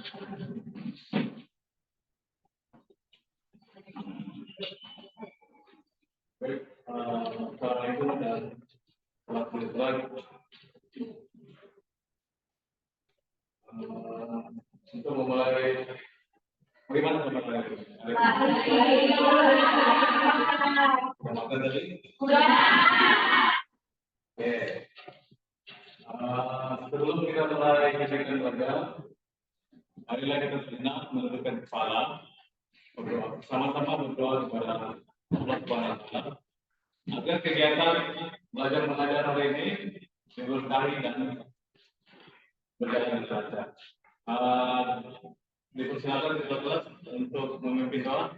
Baik, Assalamualaikum dan warahmatullahi untuk memulai bagaimana teman-teman? Makan tadi? Oke. Sebelum kita mulai kegiatan keluarga, marilah kita sejenak menundukkan kepala, berdoa sama-sama berdoa kepada Allah Subhanahu wa Ta'ala agar kegiatan belajar mengajar hari ini diberkahi dan berjalan dengan lancar. Dipersilakan ketua kelas untuk memimpin doa.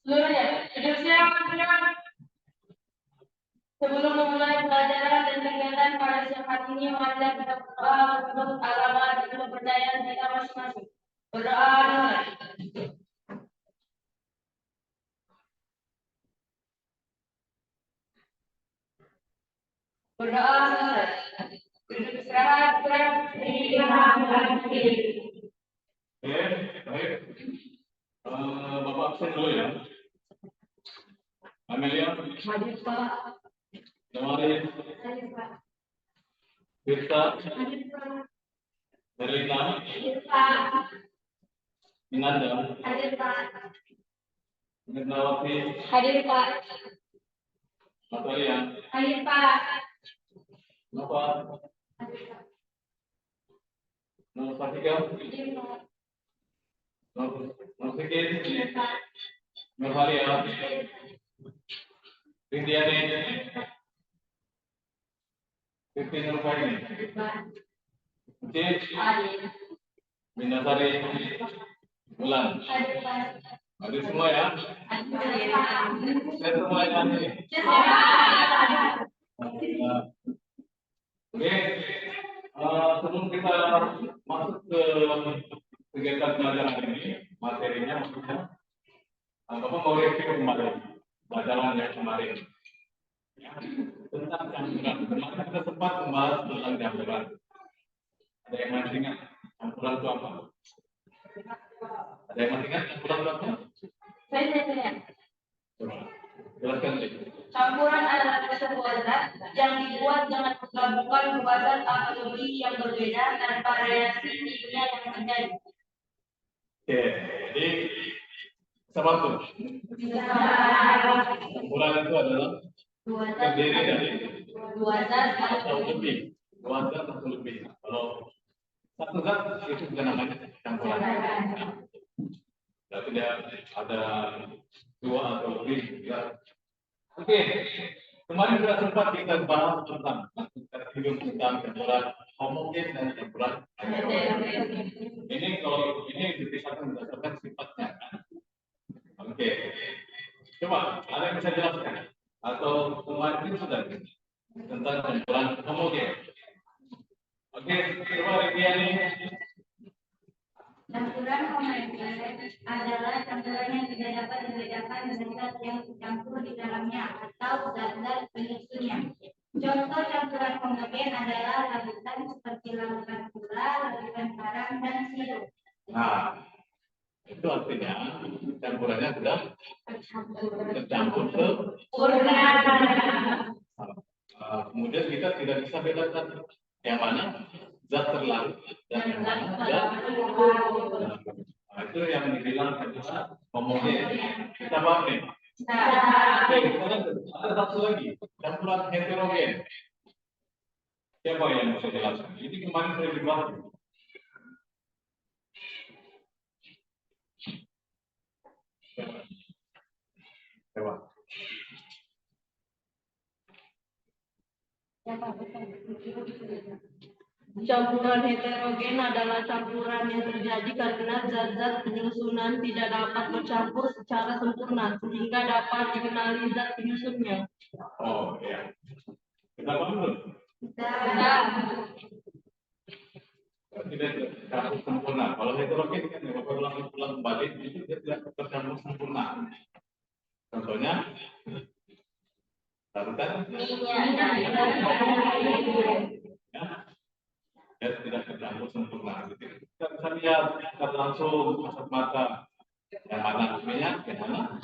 Seluruhnya, hidup siap. Sebelum memulai pelajaran dan kegiatan pada siang hari ini, marilah kita berdoa menurut agama dan kepercayaan kita masing-masing. Berdoa dimulai. Berdoa selesai. Duduk istirahat, Baik. Bapak absen dulu ya. Amelia. Hadir Pak. Jamalis. Hadir Pak. Firsa. Hadir Pak. Merlina. Hadir Pak. Inanda. Hadir Pak. Mirnawati. Hadir Pak. Natalia. Hadir Pak. Nova. Hadir Pak. Nurfatika. Hadir Pak. Nurfikin. Hadir Pak. Nurhalia. Rindiani. Fifi Nurfaini. Hadir Pak. Cip. Hadir. Minasari. Bulan. Hadir Pak. Hadir semua ya. Hadir. Saya semua yang ini. Oke, sebelum kita masuk ke kegiatan pelajaran ini, materinya maksudnya, Bapak mau review kemarin, pelajaran yang kemarin. Ya, tentang campuran. Kemarin kita sempat membahas tentang campuran. Ada yang masih ingat campuran itu apa? Ada yang masih ingat campuran itu apa? Saya. Coba, jelaskan sedikit. Campuran adalah sebuah zat yang dibuat dengan menggabungkan dua zat atau lebih yang berbeda tanpa reaksi kimia yang terjadi. Oke, jadi sama tuh. Campuran itu adalah Dua zat terdiri dari atau lebih. Dua zat atau lebih. Kalau satu zat itu bukan namanya campuran. Berarti dia ada dua atau lebih. Ya. Oke, kemarin sudah sempat kita bahas tentang tentang campuran homogen dan campuran heterogen. Ini kalau ini dipisahkan berdasarkan sifatnya kan. Oke, coba ada yang bisa jelaskan atau kemarin itu sudah tentang campuran homogen. Oke, coba Ridiani. Campuran homogen adalah campuran yang tidak dapat dibedakan dengan zat yang dicampur di dalamnya atau zat-zat penyusunnya. Contoh campuran homogen adalah larutan seperti larutan gula, larutan garam, dan sirup. Nah, itu artinya campurannya sudah tercampur Sempurna. Kemudian kita tidak bisa bedakan yang mana zat terlarut dan yang mana zat. Nah, itu yang dibilang adalah homogen. Kita paham nih. Oke, kemudian ada satu lagi campuran heterogen. Siapa yang bisa jelaskan? Ini kemarin sudah dibahas. Coba. Campuran heterogen adalah campuran yang terjadi karena zat-zat penyusunan tidak dapat bercampur secara sempurna sehingga dapat dikenali zat penyusunnya. Oh ya. Kenapa dulu? Tidak tercampur sempurna. Kalau heterogen kan Bapak ulang kembali itu dia tidak tercampur sempurna. Contohnya larutan. Ya. Ya tidak tercampur sempurna. Kita bisa lihat kita langsung kasat mata yang mana minyak, yang mana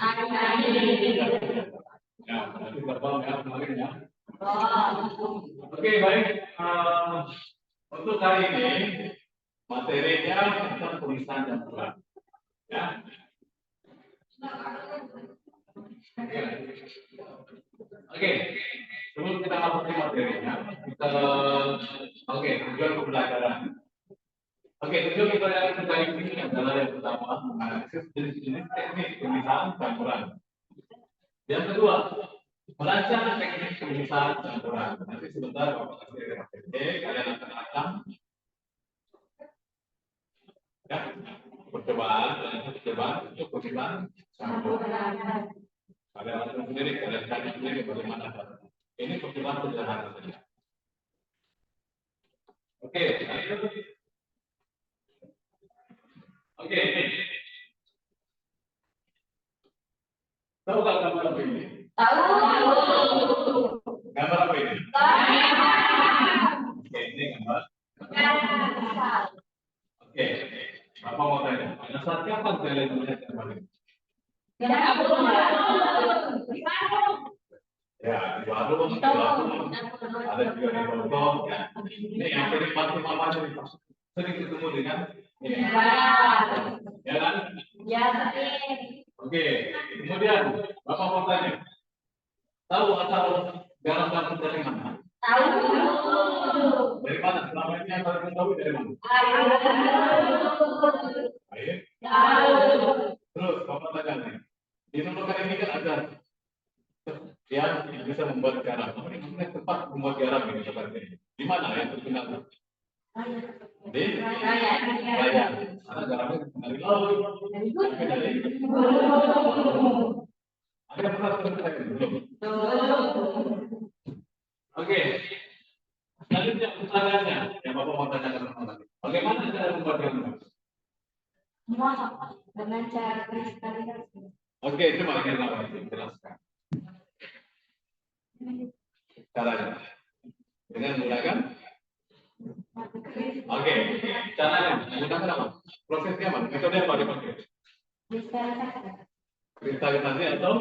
ya, nanti berapa ya kemarin ya. Oke, baik. Untuk hari ini materinya tentang tulisan dan tulang. Ya. Oke, sebelum kita masuk ke materinya, kita tujuan pembelajaran. Oke, tujuan kita yang kita ini adalah yang pertama menganalisis jenis-jenis teknik pemisahan campuran. Yang kedua, merancang teknik pemisahan campuran. Nanti sebentar Bapak kasih kalian akan ya, percobaan untuk pemisahan campuran. Kalian langsung sendiri, kalian cari sendiri bagaimana. Ini percobaan sederhana saja. Oke, oke. Tahu nggak gambar apa ini? Tahu. Gambar apa ini? Oke, ini gambar. Oke, Bapak mau tanya, pada saat kapan kalian melihat gambar ini? Ya, di warung, ada juga di toko. Ini yang sering pasti mama sering ketemu dengan ini. Ya kan? Ya. Oke, kemudian Bapak mau tanya, tahu asal garam kampung dari mana? Tahu. Dari mana? Selama ini yang kalian tahu dari mana? Air. Terus Bapak tanya nih, di Nunukan ini kan ada yang bisa membuat garam. Ini tempat membuat garam ini seperti ini. Di mana yang terkenal? Di Raya. Karena garamnya dari laut. Dari ada pernah belum? Oke. Selanjutnya pertanyaannya, yang Bapak mau tanyakan. Bagaimana cara membuat garam? Dengan cara kristalisasi. Oke, coba kita jelaskan. Caranya dengan menggunakan caranya menggunakan apa? Prosesnya apa? Metode apa dipakai? Kristalisasi atau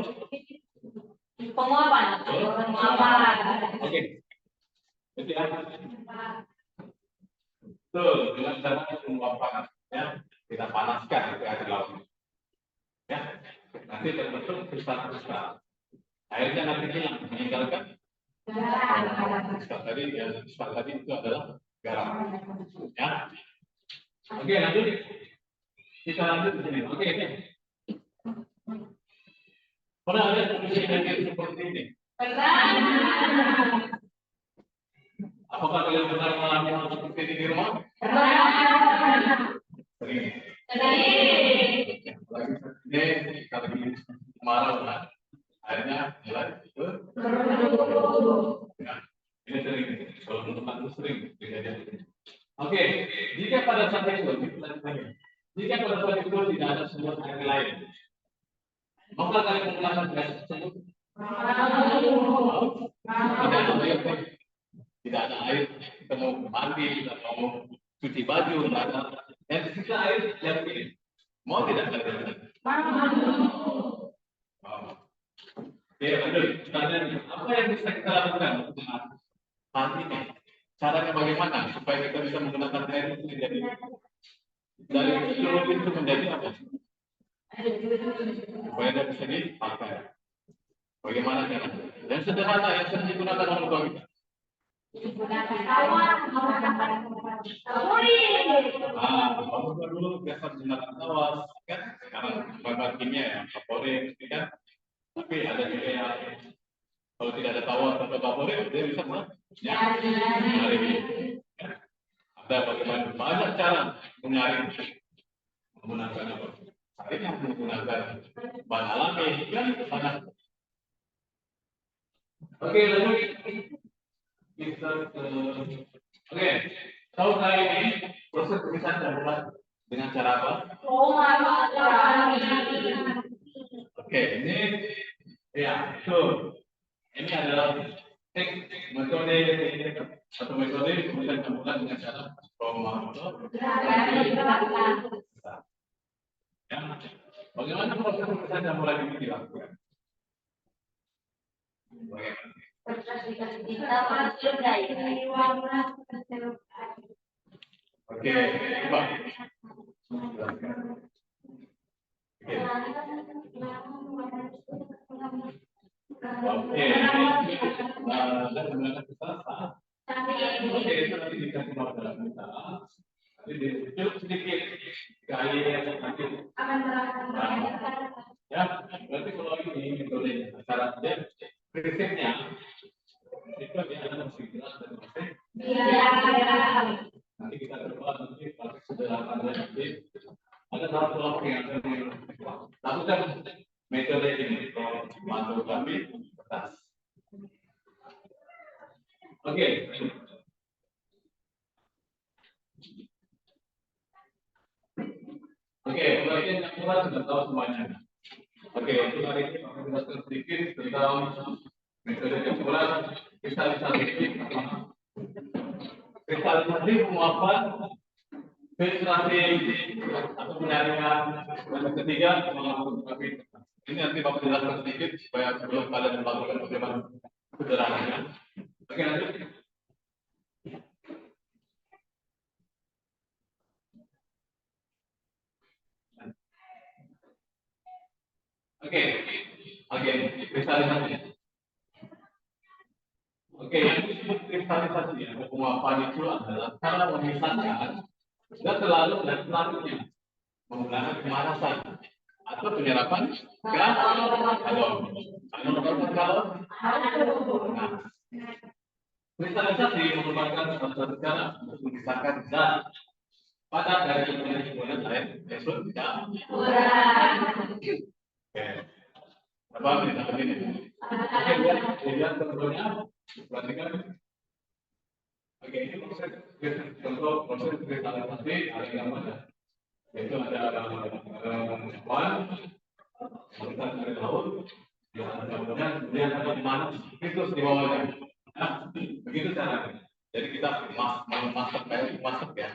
penguapan. Oke. Jadi betul, dengan cara penguapan ya, kita panaskan ke air laut. Ya, nanti terbentuk kristal-kristal. Airnya nanti hilang, meninggalkan kristal tadi itu adalah garam. Ya. Oke, lanjut. Kita lanjut di sini. Oke. Pernah ada tulisan yang seperti ini? Pernah. Apakah kalian pernah mengalami hal seperti ini di rumah? Pernah. Sering. Ini kalau kemarau kan, akhirnya mulai itu. Ini sering, kalau teman-teman itu sering kejadian. Oke, jika pada saat itu tidak ada sumber air lain, maka kalian menggunakan gas tersebut. Tidak ada air, kita mau mandi, kita mau cuci baju, yang sisa air yang ini. Mau tidak kalian? Oke, lanjut. Apa yang bisa kita lakukan untuk saat ini? Caranya bagaimana supaya kita bisa menggunakan air itu menjadi dari fluid itu menjadi apa? Supaya dia bisa dipakai. Bagaimana caranya? Yang sederhana yang sering digunakan oleh orang kita. Dulu biasa menggunakan tawas, kan? Sekarang bahan kimia ya, favorit, kan? Tapi ada juga yang kalau tidak ada tawas atau favorit, dia bisa menyaring. Ada bagaimana banyak cara menyaring menggunakan apa? Saat ini menggunakan bahan alami, kan? Banyak. Oke, lanjut. Kita oke, tahu kali ini proses pemisahan campuran dengan cara apa? Oke, ini ya, ini adalah metode pemisahan campuran dilakukan dengan cara kromatografis. Ya. Bagaimana proses pemeriksaan campuran ini dilakukan? Oke, Pak. Oke, dan kemudian kita oke itu nanti dikasih nomor dalam kita. Nanti dicukup sedikit kali nanti. Ya, berarti kalau ini metodenya, syaratnya, prinsipnya itu dia ada masih jelas dan masih. Nanti kita coba nanti kalau sederhananya nanti ada satu lagi yang akan lakukan metode ini kalau masuk kami kertas. Oke. Oke, bagian yang kurang sudah tahu semuanya. Oke, untuk hari ini akan jelaskan sedikit tentang metode campuran kristalisasi. Kristalisasi penguapan, filtrasi atau penyaringan, dan ketiga mengambil. Ini nanti Bapak jelaskan sedikit supaya sebelum kalian melakukan bagaimana sederhananya. Oke, lanjut. Oke, kristalisasi. Oke, yang disebut kristalisasi atau penguapan itu adalah cara memisahkan zat terlarut dan pelarutnya menggunakan pemanasan atau penyerapan gas kalau kristalisasi merupakan salah satu cara untuk memisahkan zat padat dari komponen lain tersebut tidak apa misalkan ini oke lihat contohnya perhatikan oke ini proses kristalisasi ada yang mana yaitu ada awan dari laut kemudian ada panas itu di bawahnya begitu caranya jadi kita masak kayak masak ya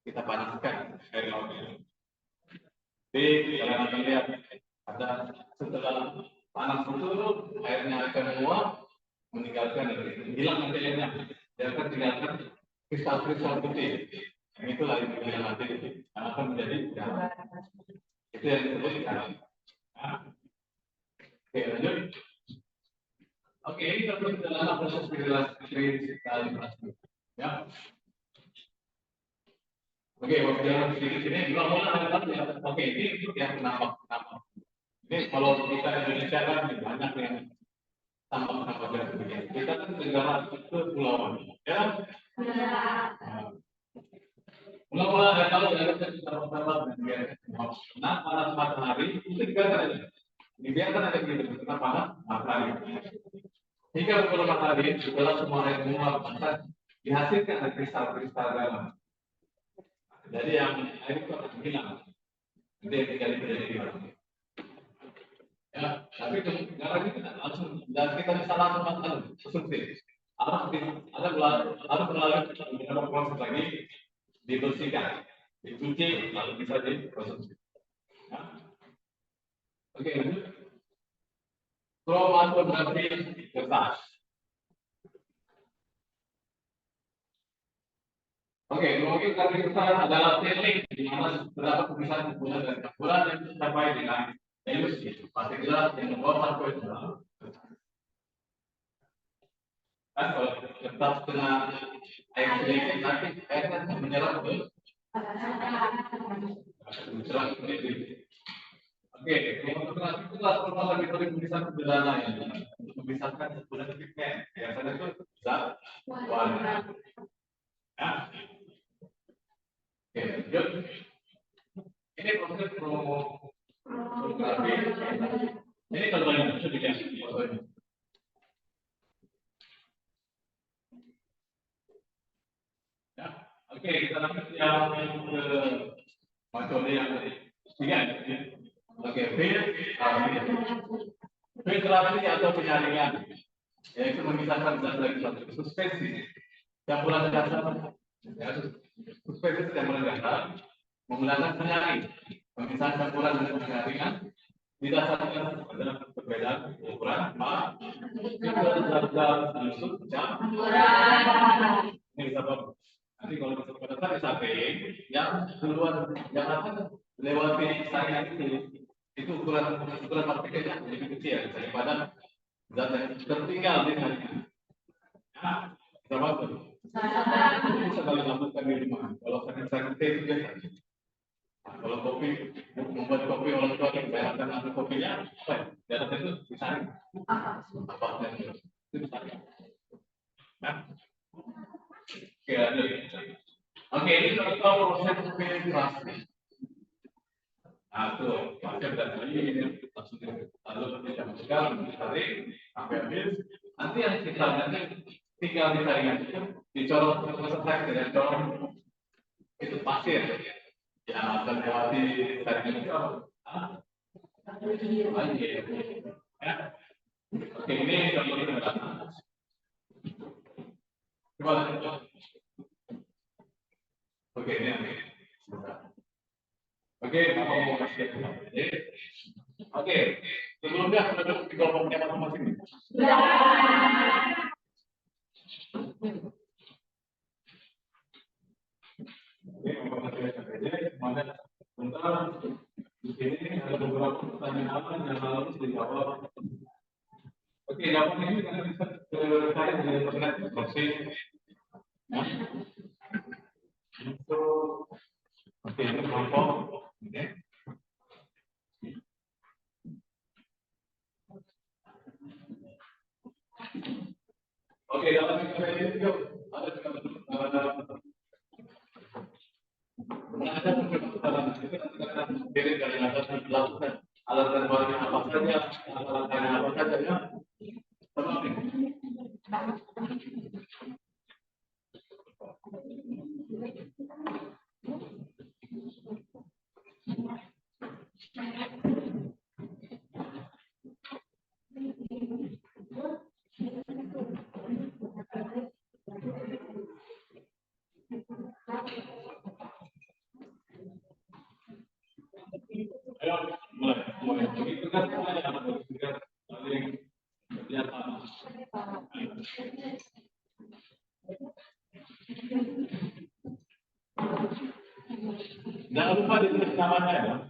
kita panaskan air lautnya jadi kalian akan lihat ada setelah panas itu airnya akan menguap meninggalkan hilang nanti airnya dia akan tinggalkan kristal-kristal putih itulah yang nanti akan menjadi garam itu yang disebut garam. Oke lanjut. Oke ini contoh sederhana proses kristalisasi ya. Oke, jangan sedikit ini juga mulai ada ya. Oke, ini yang kenapa. Ini kalau kita Indonesia kan banyak yang tambah dan sebagainya. Kita kan negara kepulauan, ya. Mula-mula ada kalau ada tambah nah panas matahari itu dibiarkan ada gitu kita panas matahari. Hingga kalau matahari setelah semua air menguap dihasilkan ada kristal-kristal garam. Jadi yang air itu akan hilang. Itu yang tinggal di dalam. Ya, tapi garam itu langsung dan kita bisa langsung makan konsumsi. Harus melalui beberapa proses lagi dibersihkan, dicuci lalu bisa dikonsumsi. Ya. Oke, lanjut. Kromatografi kertas. Oke, kromatografi kertas adalah teknik di mana beberapa pemisahan komponen dan campuran yang tercapai dengan emulsi partikulat yang membawa sampai ke dalam. Kan kalau kertas kena air sedikit nanti airnya menyerap ke menyerap ke itu. Oke, kromatografi itu adalah metode pemisahan sederhana ya, untuk memisahkan komponen pigmen. Biasanya itu zat warna. Ya. Oke, lanjut. Ini proses kromatografি ini kalau yang itu dikasih fotonya. Ya, oke kita lanjut yang ke metode yang ketiga. Oke, filtrasi atau penyaringan, yaitu memisahkan zat dari satu substansi campuran dasar Ya, suspesies yang menegakkan menggunakan penyakit pemisahan campuran dan penyaringan didasarkan pada perbedaan ukuran zat-zat penyusun campuran. Ini sebab nanti kalau pada saat disampaikan yang duluan yang akan lewati saringan itu ukuran partikelnya lebih kecil daripada zat yang tertinggal di saringan. Nah, sama bisa kalian lakukan di rumah. Kalau sakit teh itu biasa. Kalau kopi, membuat kopi orang tua yang bayarkan ambil kopinya, apa ya? Di atas itu disaring. Apa itu disaring. Nah, oke, ini contoh proses filtrasi. Nah, tuh, pakai dan ini langsung lalu kita sekarang ditarik sampai habis. Nanti yang kita nanti tinggal disaringan itu dicorong selesai dengan corong itu pasir yang akan melewati saringan itu apa? Ya. Oke, ini contoh sederhana. Coba lanjut. Oke, ini. Oke, mau kasih. Oke, sebelumnya sudah duduk di kelompoknya masing-masing. Oke, mau kasih semuanya. Sebentar, di sini ada beberapa pertanyaan yang harus dijawab. Oke, jawaban ini kan bisa saya di internet masih. Oke, ini kelompok. Oke. Oke, dalam ini juga ada dari atas dilakukan alat dan bahan apa saja, alat dan apa saja ya. Ayo, mulai. Begitu kan jangan lupa ditulis namanya ya.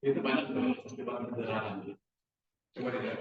Itu banyak percobaan sederhana. Coba dilihat.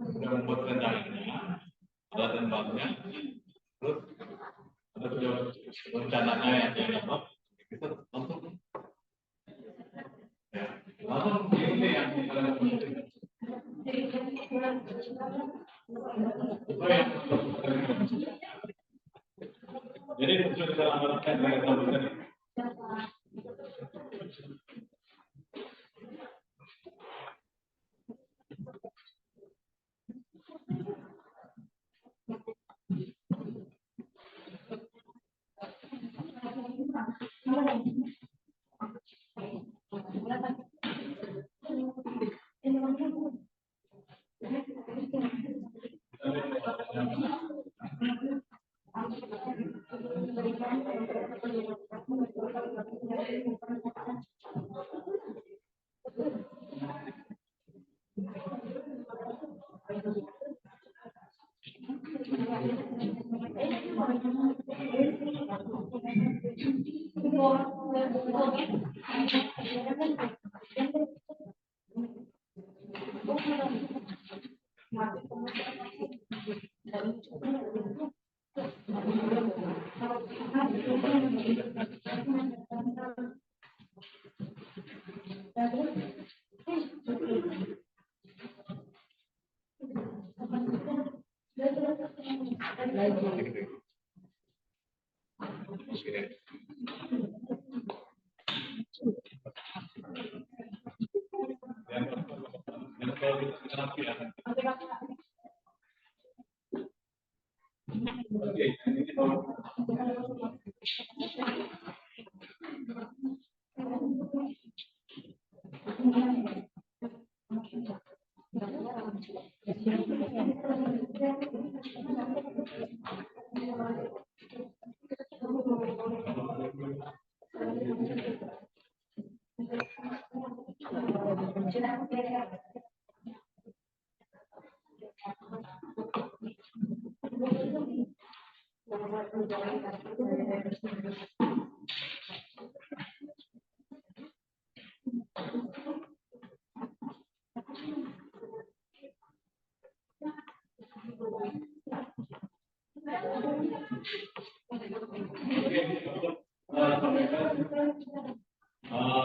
Sudah membuat rencananya, alat dan bahannya, terus ada rencananya yang apa? Itu untuk ya, Namun ini yang jadi sesuai dengan amalan yang kita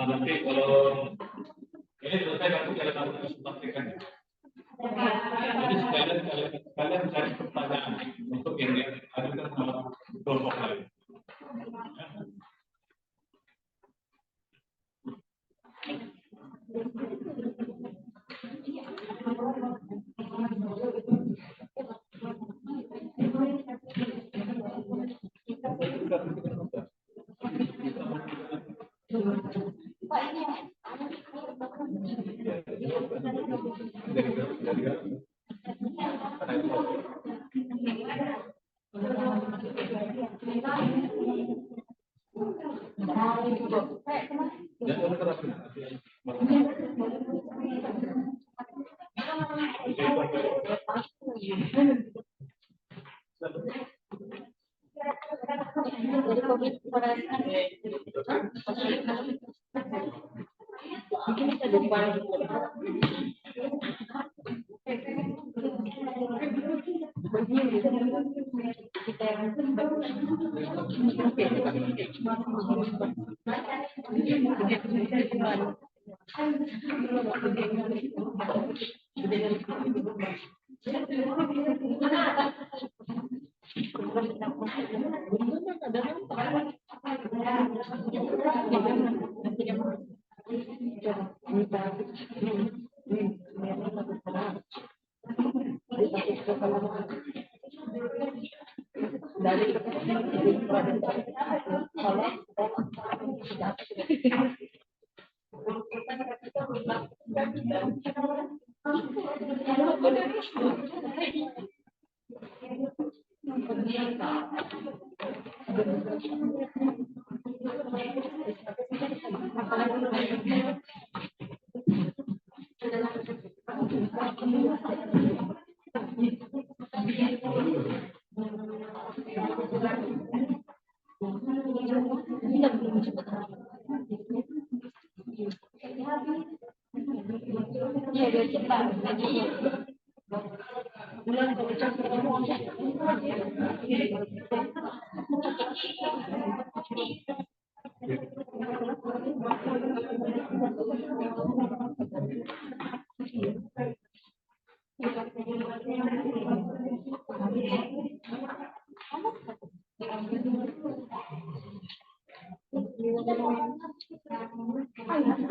nanti kalau ini selesai nanti kalian harus presentasikan. Jadi kalian cari pertanyaan untuk yang diajukan sama kelompok lain.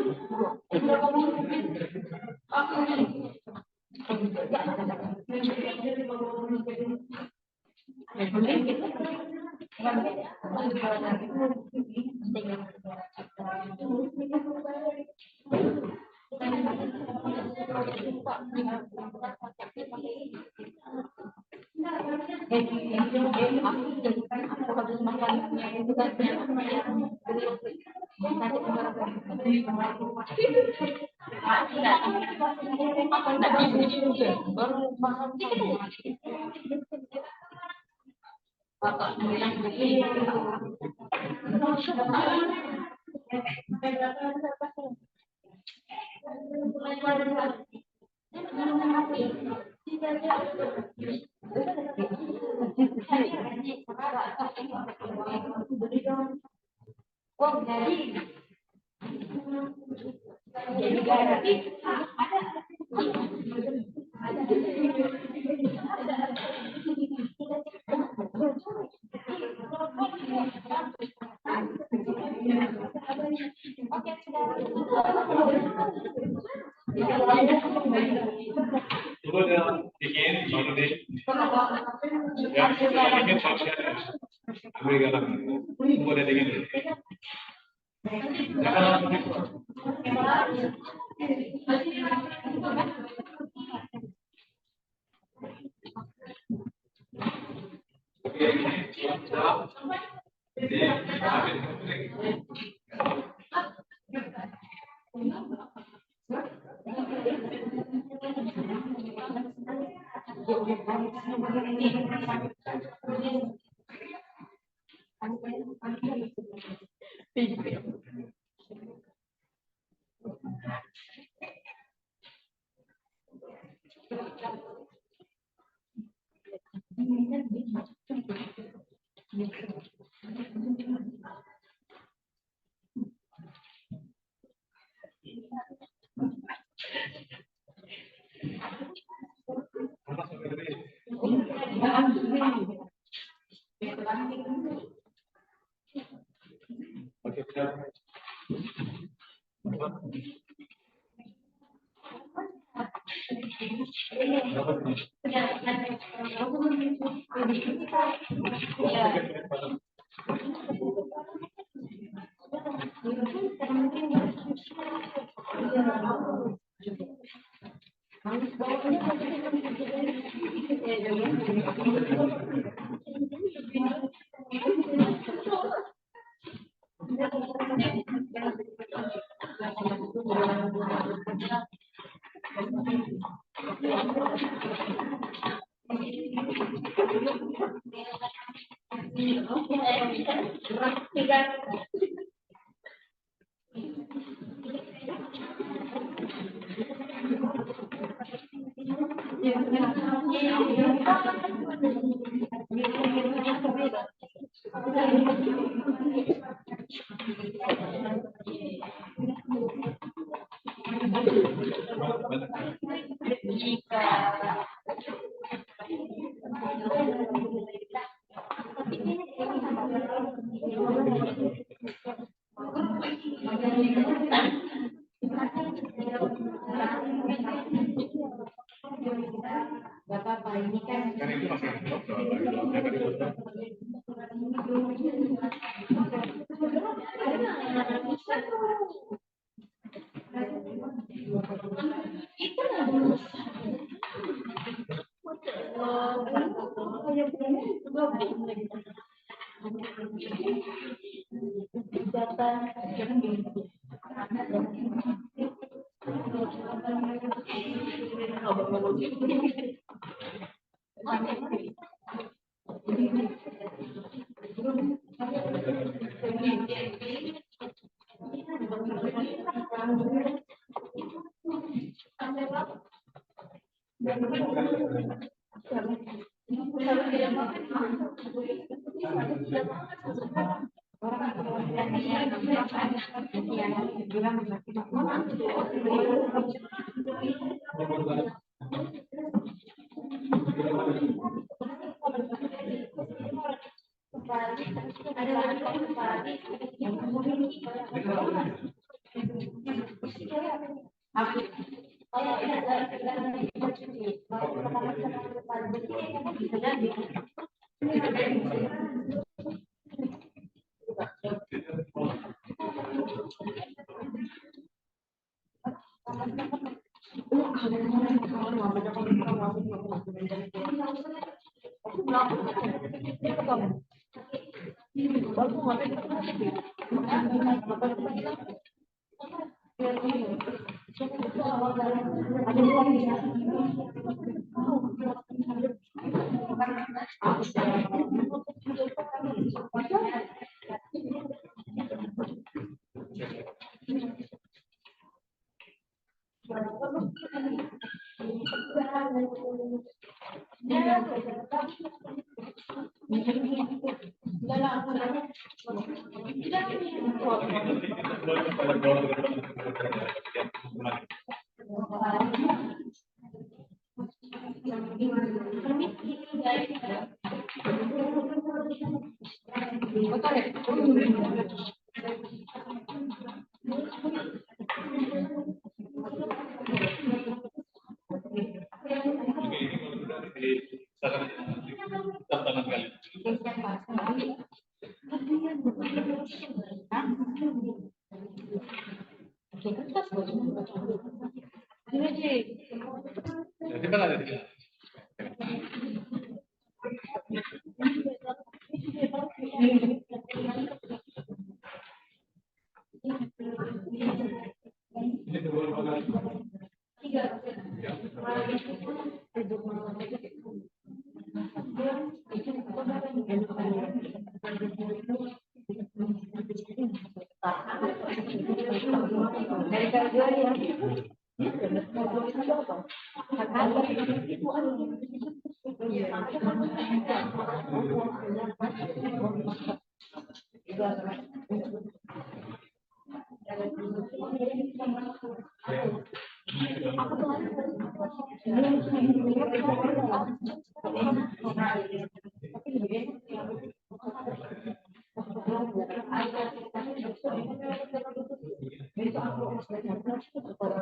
Itu udah bikin baru deh. Ya, sudah bikin share. Ambil garam. Tunggu udah dingin dulu. Jadi kan ada tiga. Ini dua.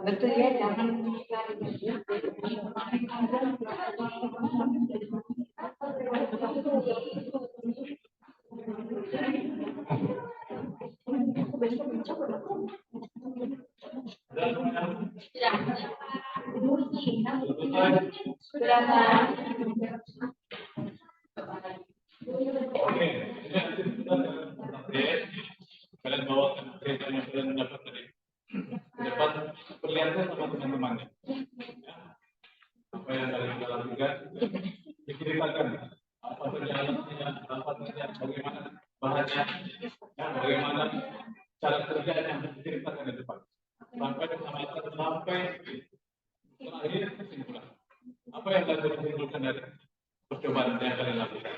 Betul ya, jangan Kalian bawa cerita yang kalian dapat tadi. Dapat perlihatkan sama teman-teman. Apa yang kalian lakukan, diceritakan. Apa perjalanannya, apa saja, bagaimana bahannya, bagaimana cara kerjanya, diceritakan di depan. Sampai terakhir kesimpulan. Apa yang kalian simpulkan dari percobaan yang kalian lakukan?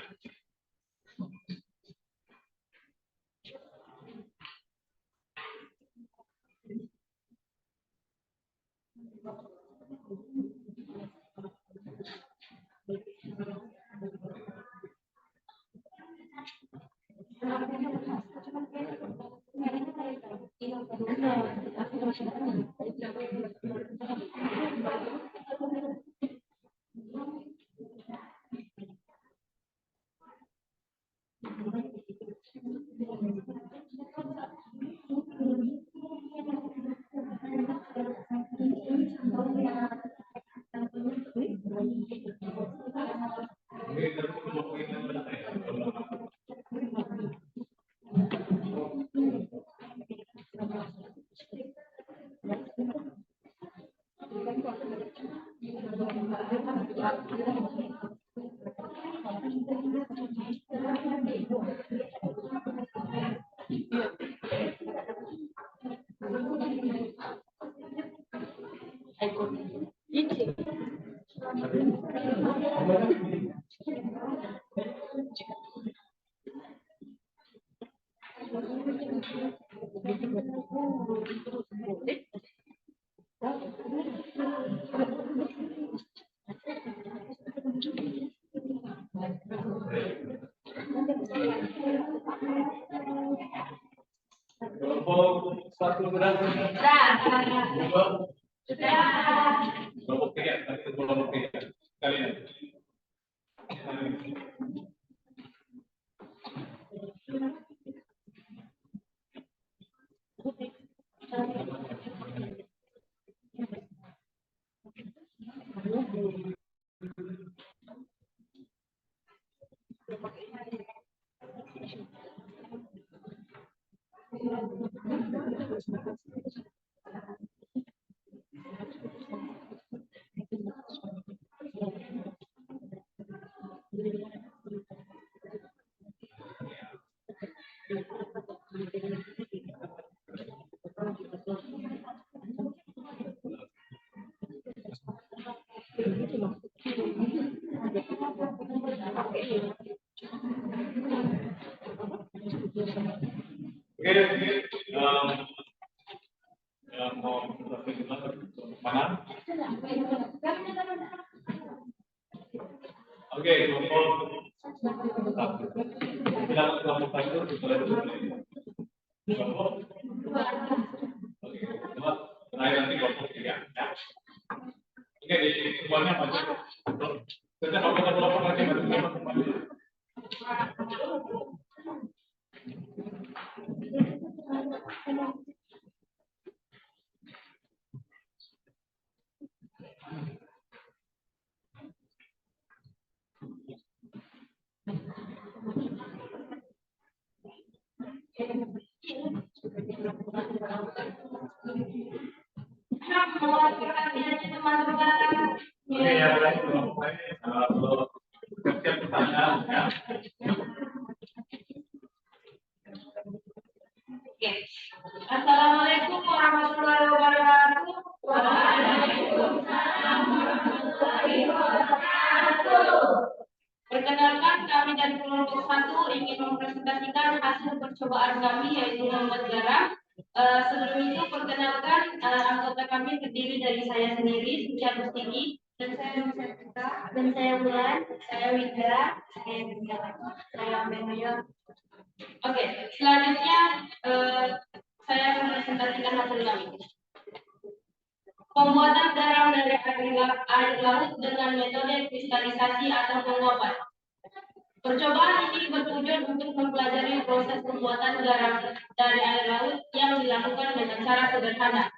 Kelompok satu berapa? Kelompok 3, nanti kelompok 3. Kalian. Oke, kelompok bilang kelompok 1 dimulai dulu. Kelompok. Oke, terakhir nanti kelompok 3 ya. Oke, di semuanya maju. Kita kelompok lagi maju. Oke, yang lain kalau setiap pertanyaan ya. Oke. Assalamualaikum warahmatullahi wabarakatuh. Waalaikumsalam warahmatullahi wabarakatuh. Perkenalkan, kami dari kelompok 1 ingin mempresentasikan hasil percobaan kami, yaitu membuat garam. Sebelum itu, perkenalkan, anggota kami terdiri dari saya sendiri, Suci Agustini, dan saya Nusantara, dan saya Bulan, saya Wida, saya Benoyo. Oke, selanjutnya saya mempresentasikan hasil kami. Pembuatan garam dari air laut dengan metode kristalisasi atau penguapan. Percobaan ini bertujuan untuk mempelajari proses pembuatan garam dari air laut yang dilakukan dengan cara sederhana.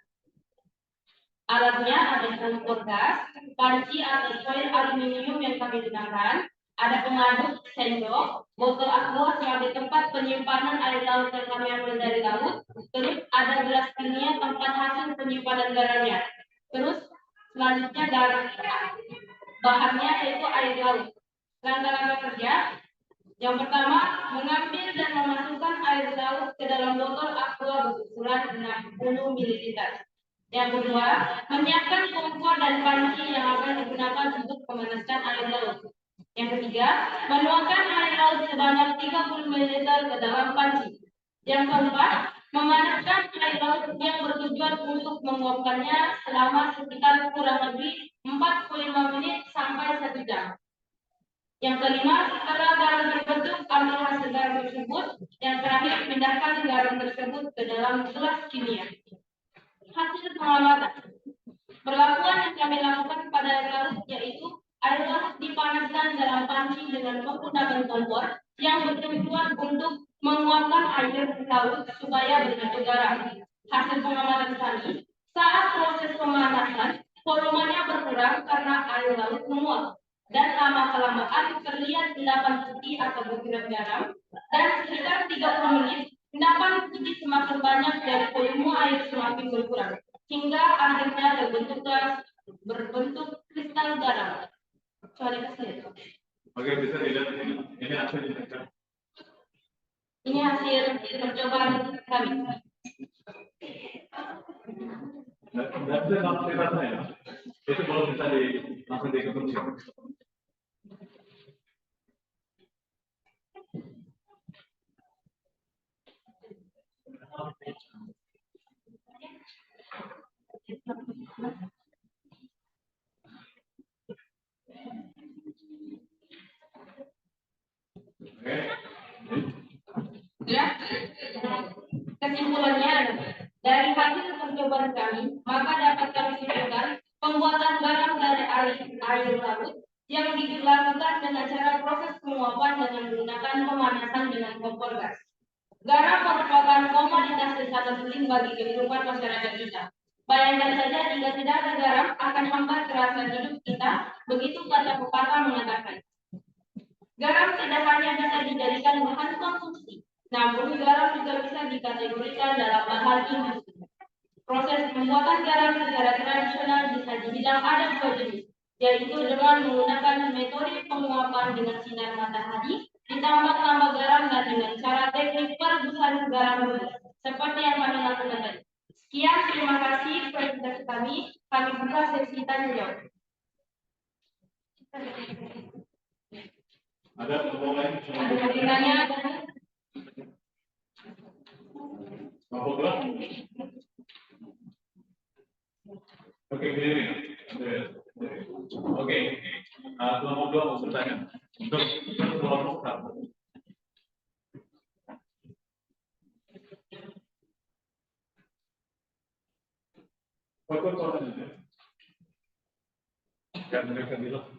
Alatnya ada kompor gas, panci atau foil aluminium yang kami gunakan, ada pengaduk, sendok, botol aqua sebagai tempat penyimpanan air laut yang kami ambil dari laut, terus ada gelas kimia tempat hasil penyimpanan garamnya. Terus selanjutnya garam. Bahannya yaitu air laut. Langkah-langkah kerja. Yang pertama, mengambil dan memasukkan air laut ke dalam botol aqua berukuran 60 ml. Yang kedua, menyiapkan kompor dan panci yang akan digunakan untuk memanaskan air laut. Yang ketiga, menuangkan air laut sebanyak 30 ml ke dalam panci. Yang keempat, memanaskan air laut yang bertujuan untuk menguapkannya selama sekitar kurang lebih 45 menit sampai 1 jam. Yang kelima, setelah garam terbentuk, ambil hasil garam tersebut. Yang terakhir, pindahkan garam tersebut ke dalam gelas kimia. Hasil pengamatan. Perlakuan yang kami lakukan pada air laut yaitu air laut dipanaskan dalam panci dengan menggunakan kompor yang bertujuan untuk menguapkan air laut supaya berbentuk garam. Hasil pengamatan kami, saat proses pemanasan, volumenya berkurang karena air laut menguap. Dan lama-kelamaan terlihat endapan putih atau butiran garam, dan sekitar 30 menit endapan putih semakin banyak dan volume air semakin berkurang, hingga akhirnya berbentuk kristal garam. Soalnya kasih. Oke, bisa dilihat ini hasilnya. Ini hasil percobaan kami. Tidak bisa langsung dirasa ya. Itu kalau bisa langsung dikonsumsi. Ya, kesimpulannya dari hasil percobaan kami, maka dapat kami simpulkan pembuatan garam dari air laut yang dilakukan dengan cara proses penguapan dengan menggunakan pemanasan dengan kompor gas. Garam merupakan komoditas wisata penting bagi kehidupan masyarakat kita. Bayangkan saja jika tidak ada garam akan hambat rasa hidup kita, begitu kata pepatah mengatakan. Garam tidak hanya bisa dijadikan bahan konsumsi, namun garam juga bisa dikategorikan dalam bahan industri. Proses pembuatan garam secara tradisional bisa dibilang ada dua jenis, yaitu dengan menggunakan metode penguapan dengan sinar matahari, ditambah garam dan dengan cara teknik perebusan garam seperti yang kami lakukan tadi. Sekian, terima kasih presentasi kami. Kami buka sesi tanya jawab. Ada pertanyaan lain? Ada yang bertanya? Apa gerak? Oke, gini. Oke, kelompok 2 mau bertanya. Untuk kelompok 1. Foto soalnya. Jangan mereka bilang.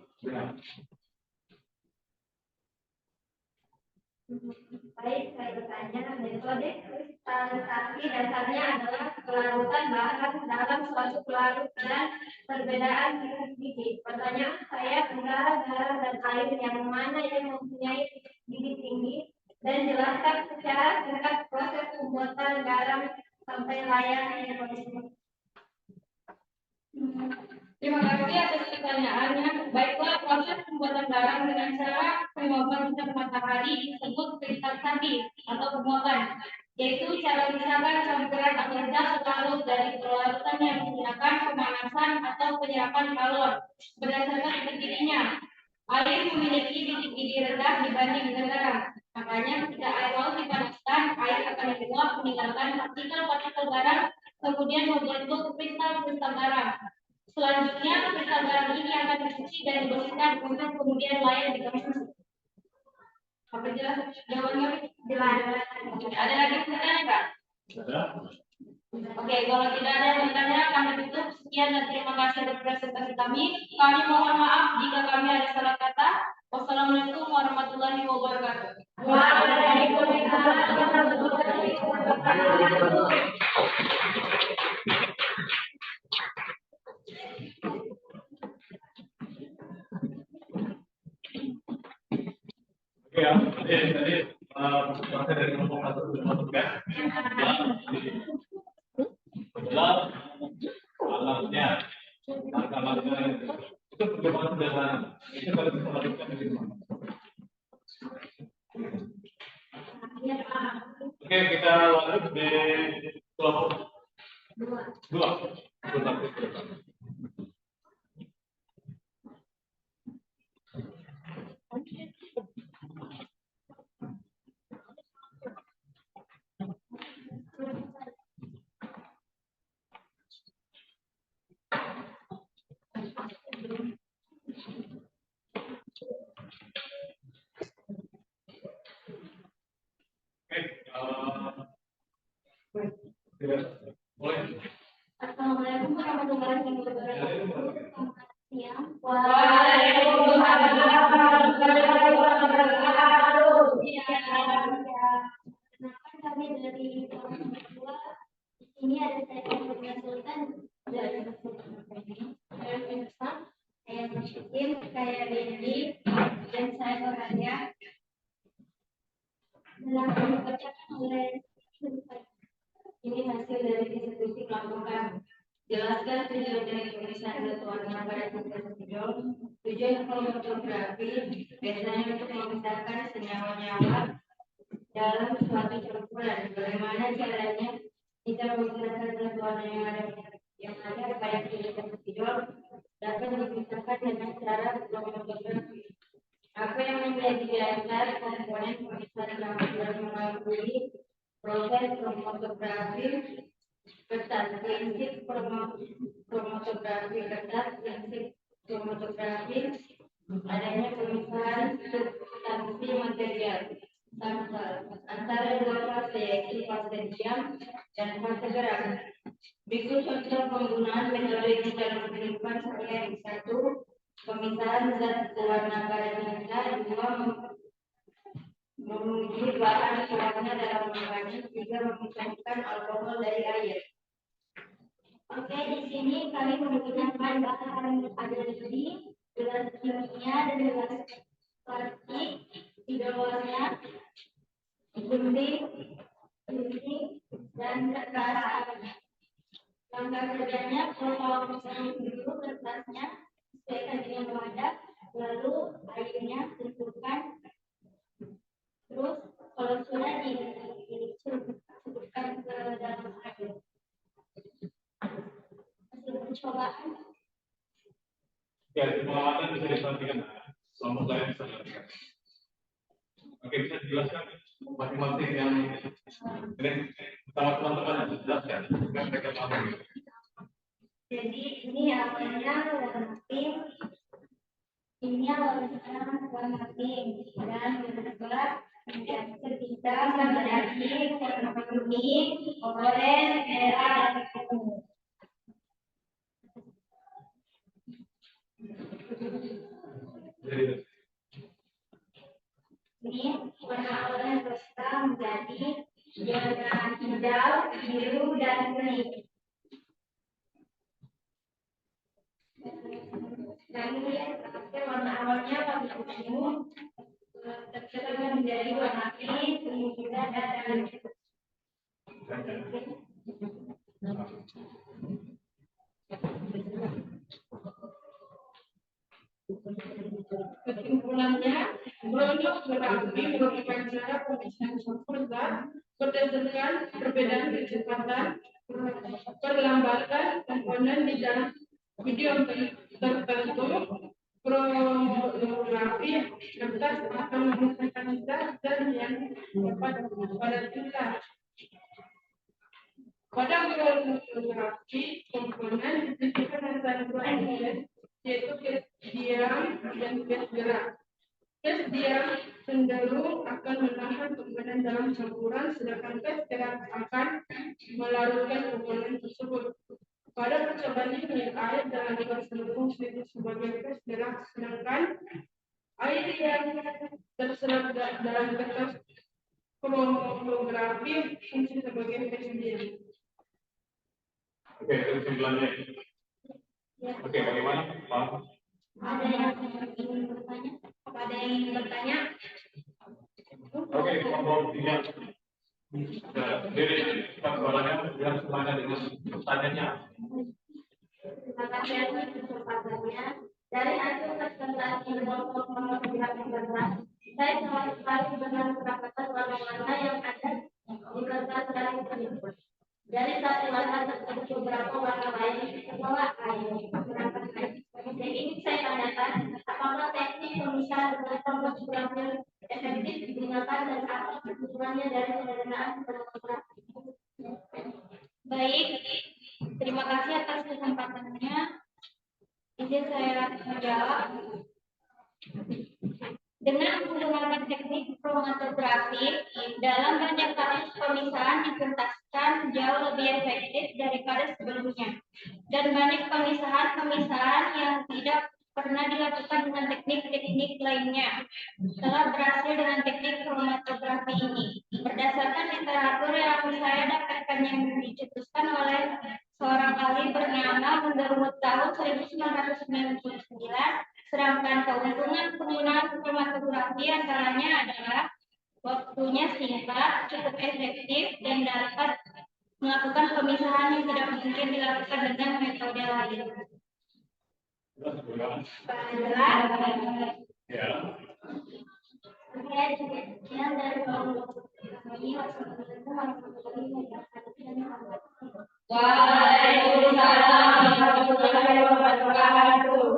Baik, saya bertanya, metode kristalisasi dasarnya adalah pelarutan bahan dalam suatu pelarut dan perbedaan titik-titik. Pertanyaan saya, antara garam dan air yang mana yang mempunyai titik tinggi, dan jelaskan secara singkat proses pembuatan garam sampai layak di kondisi. Terima kasih atas pertanyaannya. Baiklah, proses pembuatan garam dengan cara penguapan sinar matahari disebut kristalisasi atau penguapan, yaitu cara misalkan campuran atau zat larut dari pelarutan yang menggunakan pemanasan atau penyerapan kalor berdasarkan titik-titiknya. Air memiliki titik-titik rendah dibanding dengan garam. Makanya ketika air laut dipanaskan, air akan diuap meninggalkan partikel-partikel garam, kemudian membentuk kristal-kristal garam. Selanjutnya, kristal garam ini akan dicuci dan dibersihkan untuk kemudian layak dikonsumsi. Apa jelas jawabannya? Jelas. Ada lagi pertanyaan, Kak? Ada? Oke, kalau tidak ada yang bertanya, kami tutup. Sekian dan terima kasih atas presentasi kami. Kami mohon maaf jika kami ada salah kata. Wassalamualaikum warahmatullahi wabarakatuh. Waalaikumsalam warahmatullahi wabarakatuh. Oke ya, tadi proses dari kelompok 1 ke kelompok 3. Adalah alatnya, alatnya itu percobaan sederhana. Itu kalau bisa lakukan di rumah. Oke, kita lanjut di kelompok 2. Assalamualaikum warahmatullahi wabarakatuh. Waalaikumsalam warahmatullahi wabarakatuh. Kenapa kami dari kelompok 2? Ini ada saya Nurul Sultan dari saya Muslim, saya Dendi, dan saya Orania. Dalam dibacakan oleh ini hasil dari diskusi melakukan jelaskan tujuan dari pemeriksaan satuan yang pada tujuan kromatografi biasanya untuk memisahkan senyawa-nyawa dalam suatu campuran. Bagaimana caranya kita memisahkan satuan yang ada pada pidol dapat dipisahkan dengan cara kromatografi. Apa yang menjadi dasar komponen pemisahan campuran melalui proses kromatografi ketat, prinsip kromatografi ketat, prinsip kromatografi adanya pemisahan substansi material sampel antara dua fase, yaitu fase diam dan fase gerak. Berikut contoh penggunaan metode dalam kehidupan sehari-hari. 1. Pemisahan zat pewarna ganda. 2. Menguji bahan pewarna dalam makanan. 3. Memisahkan alkohol dari air. Oke, di sini kami menggunakan bahan ada di gelas kimia dan gelas plastik, 3 warna, gunting, dan kertas. Langkah kerjanya, potong dulu kertasnya, sesuaikan dengan wadah, lalu airnya tentukan, terus kalau sudah dicelupkan ke dalam air. Hasil percobaan. Ya, pengamatan bisa diperhatikan. Kelompok lain bisa diperhatikan. Oke, bisa dijelaskan masing-masing yang ini sama teman-teman yang dijelaskan. Mereka paham. Jadi ini awalnya warna pink, ini awalnya warna pink dan berubah menjadi ketika menjadi warna kuning, oranye, merah, dan ungu. Ini warna oranye berubah menjadi warna hijau, biru, dan kuning. Dan ini warna awalnya warna ungu, tersebar menjadi warna pink, kemudian dan Kesimpulannya, kromografi merupakan cara pemisahan campur zat berdasarkan perbedaan kecepatan perlambatan komponen di dalam video tertentu. Kromografi kertas akan memisahkan zat yang dapat pada tinta. Pada kromografi komponen disisipkan antara dua element, yaitu gas diam dan gas gerak. Gas diam cenderung akan menahan komponen dalam campuran, sedangkan gas gerak akan melarutkan komponen tersebut. Pada percobaan ini, air dalam gelas berfungsi sebagai gas gerak, sedangkan air yang terserap dalam kertas kromografi fungsi sebagai gas diam. Oke, kesimpulannya. Oke, bagaimana, Pak? ada yang ingin bertanya? Apa ada yang ingin bertanya? Oke, kelompok 3. Jadi, suaranya biar semuanya dengan pertanyaannya. Terima kasih atas kesempatannya. Dari hasil presentasi kromografi kertas, saya sangat sekali dengan pendapatan warna-warna yang ada di kertas dari tersebut. Dari satu warna tersebut beberapa warna lain terbawa air. Jadi ini saya tanyakan, apakah teknik pemisahan dengan kromografi efektif digunakan dan apa kebutuhannya dari pendanaan kromografi? Baik, terima kasih atas kesempatannya. Izin saya menjawab. Dengan menggunakan teknik kromatografi, dalam banyak kasus pemisahan dituntaskan jauh lebih efektif daripada sebelumnya. Dan banyak pemisahan yang tidak pernah dilakukan dengan teknik-teknik lainnya telah berhasil dengan teknik kromatografi ini. Berdasarkan literatur yang saya dapatkan yang dicetuskan oleh seorang ahli bernama Underwood tahun 1999, sedangkan keuntungan penggunaan kromatografi antaranya adalah waktunya singkat, cukup efektif, dan dapat melakukan pemisahan yang tidak mungkin dilakukan dengan metode lain. Ya. Waalaikumsalam warahmatullahi wabarakatuh.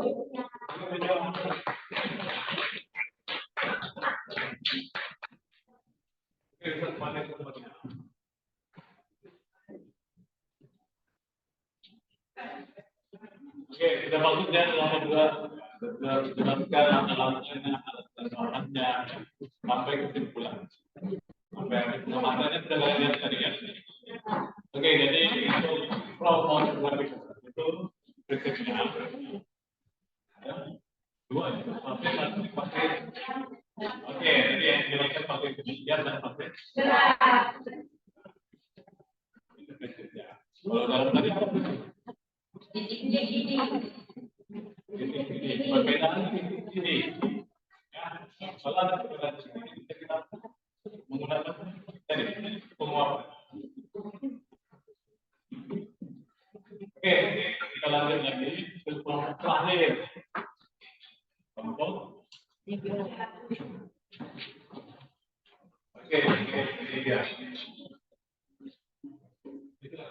Oke, sudah bagus ya selama jelaskan alasannya sampai kesimpulan. Sampai pengamatannya sudah kalian lihat tadi ya. Oke, jadi untuk kalau mau lebih itu prinsipnya dua itu pakai satu pakai. Oke, jadi yang dilakukan pakai kemudian dan pakai kalau dalam tadi apa? Perbedaan ini. Ya, soal ada perbedaan ini kita menggunakan tadi penguapan. Oke, kita lanjut lagi ke kelompok terakhir. Kelompok. Oke, ini dia. Oke, kita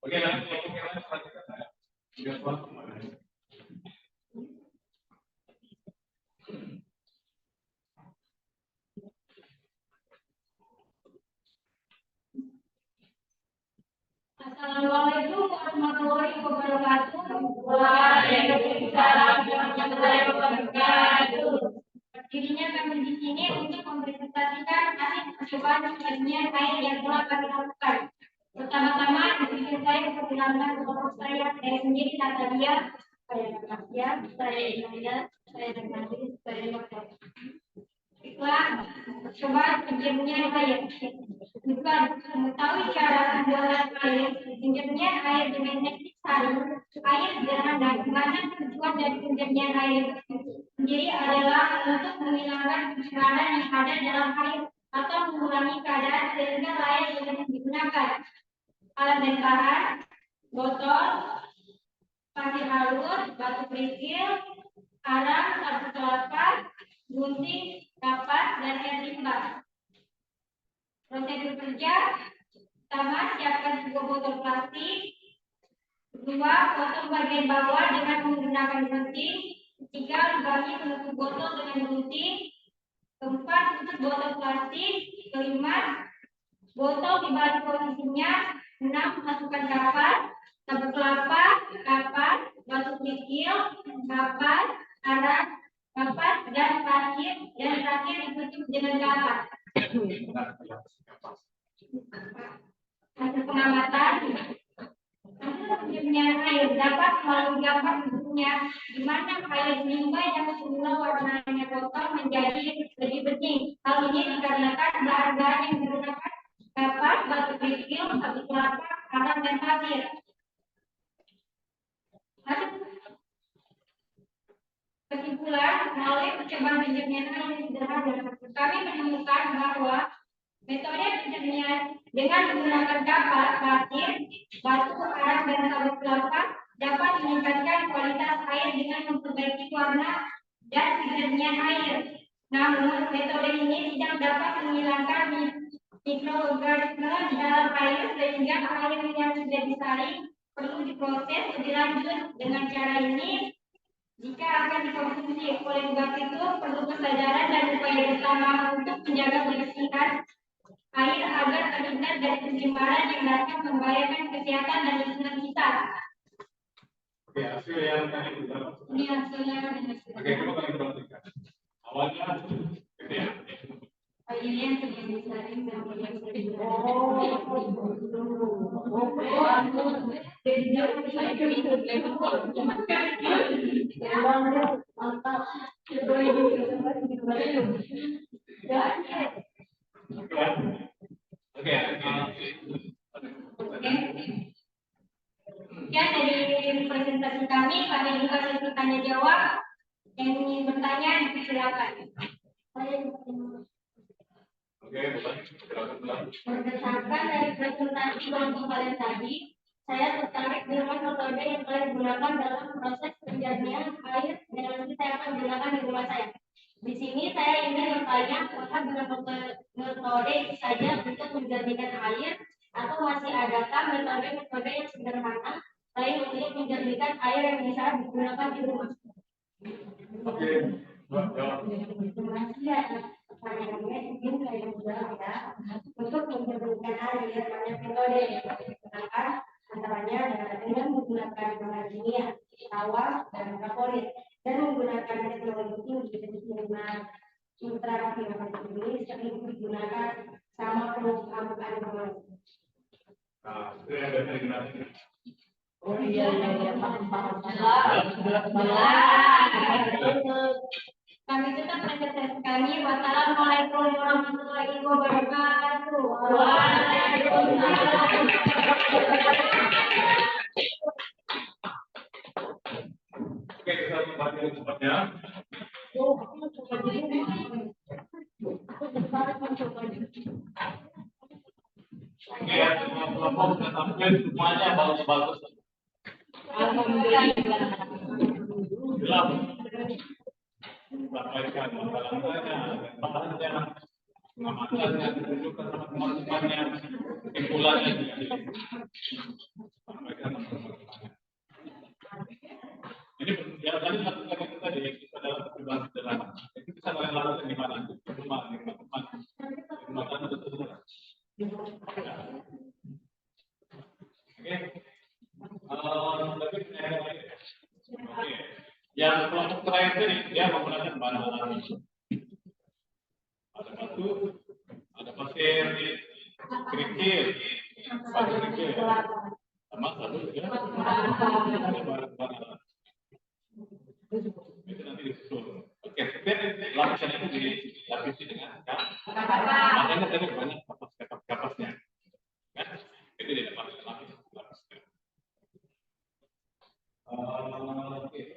oke, nanti kelompok yang lain selanjutnya saya. Biar waktu mana. Assalamualaikum warahmatullahi wabarakatuh. Waalaikumsalam warahmatullahi wabarakatuh. Dirinya kami di sini untuk mempresentasikan hasil percobaan penyajian air yang telah kami lakukan. Pertama-tama, izinkan saya memperkenalkan kelompok saya sendiri Natalia, saya Natalia, saya Inaya, saya Natalia, saya Natalia. Iklan percobaan penyajian air. Bukan mengetahui cara pembuatan air, penyajian air dengan teknik sari, air sederhana, di mana tujuan dari penyajian air sendiri adalah untuk menghilangkan pencemaran yang ada dalam air atau mengurangi keadaan sehingga air tidak digunakan. Alat dan bahan: botol, pasir halus, batu kerikil, arang, sabun kelapa, gunting, kapas, dan air limbah. Prosedur kerja: pertama, siapkan sebuah botol plastik. Kedua, potong bagian bawah dengan menggunakan gunting. Ketiga, lubangi penutup botol dengan gunting. Keempat, tutup botol plastik. Kelima, botol dibalik posisinya. 6, masukkan kapas, sabun kelapa, kapas, batu kerikil, kapas, arang, kapas, dan pasir, dan terakhir ditutup dengan kapas. Hasil pengamatan: penyajian air dapat melalui gambar bentuknya, di mana air limbah yang semula warnanya kotor menjadi lebih bening. Hal ini dikarenakan bahan-bahan yang digunakan kapas, batu kerikil, sabun kelapa, arang, dan pasir. Kesimpulan, melalui percobaan penyajian air yang sederhana, kami menemukan bahwa metode penyajian dengan menggunakan kapas, pasir, batu, arang, dan sabun kelapa dapat meningkatkan kualitas air dengan memperbaiki warna dan penyajian air. Namun, metode ini tidak dapat menghilangkan mikroorganisme di dalam air sehingga air yang sudah disaring perlu diproses lebih lanjut. Dengan cara ini, jika akan dikonsumsi, oleh sebab itu perlu kesadaran dan upaya bersama untuk menjaga kebersihan air agar terhindar dari pencemaran yang dapat membahayakan kesehatan dan lingkungan kita. Oke, hasil yang tadi kita. Ini hasilnya. Oke, coba kalian perhatikan. Awalnya gitu ya. Air yang sudah disaring dan yang sudah Oke. Ya, dari presentasi kami juga sesi tanya jawab. Yang ingin bertanya, silakan. Oke, silakan. Berdasarkan dari presentasi kelompok kalian tadi, saya tertarik dengan metode yang kalian gunakan dalam proses penjajian air yang nanti saya akan gunakan di rumah saya. Di sini saya ingin bertanya apakah dengan metode itu saja untuk menjadikan air atau masih adakah metode-metode yang sederhana lain untuk menjadikan air yang bisa digunakan di rumah. Oke, jawab. Terima kasih. Sayangnya izin saya juga ya untuk menyebutkan air banyak metode, misalkan antaranya adalah dengan menggunakan bahan kimia, tawa dan kapolit, dan menggunakan teknologi tinggi seperti ultraviolet ini sering digunakan sama pengusaha kandungan. Nah, itu yang berarti. Oh iya, paham. Kami tetap menyaksikan kami. Wassalamualaikum warahmatullahi wabarakatuh. Waalaikumsalam. Oke, kita kembali cepatnya. Oke, ya, kelompok sudah tampil semuanya bagus-bagus. Alhamdulillah. Jelas. Sampaikan masalahnya, bahannya, pengamatannya, tunjukkan sama teman-temannya, kesimpulannya. Sampaikan masalahnya. Ini yang tadi lakukan itu tadi kita dalam perubahan sederhana. Itu bisa kalian lakukan di mana? Di rumah, di teman, di rumah dan betul. Oke. Oke. Yang kelompok terakhir tadi dia menggunakan bahan alami. Ada batu, ada pasir, kerikil, batu kerikil, sama satu juga ada bahan alami. Itu nanti disusul. Oke, lapisan itu dilapisi dengan makanya tadi banyak kapasnya. Kan? Itu dilapisi lapis. Oke.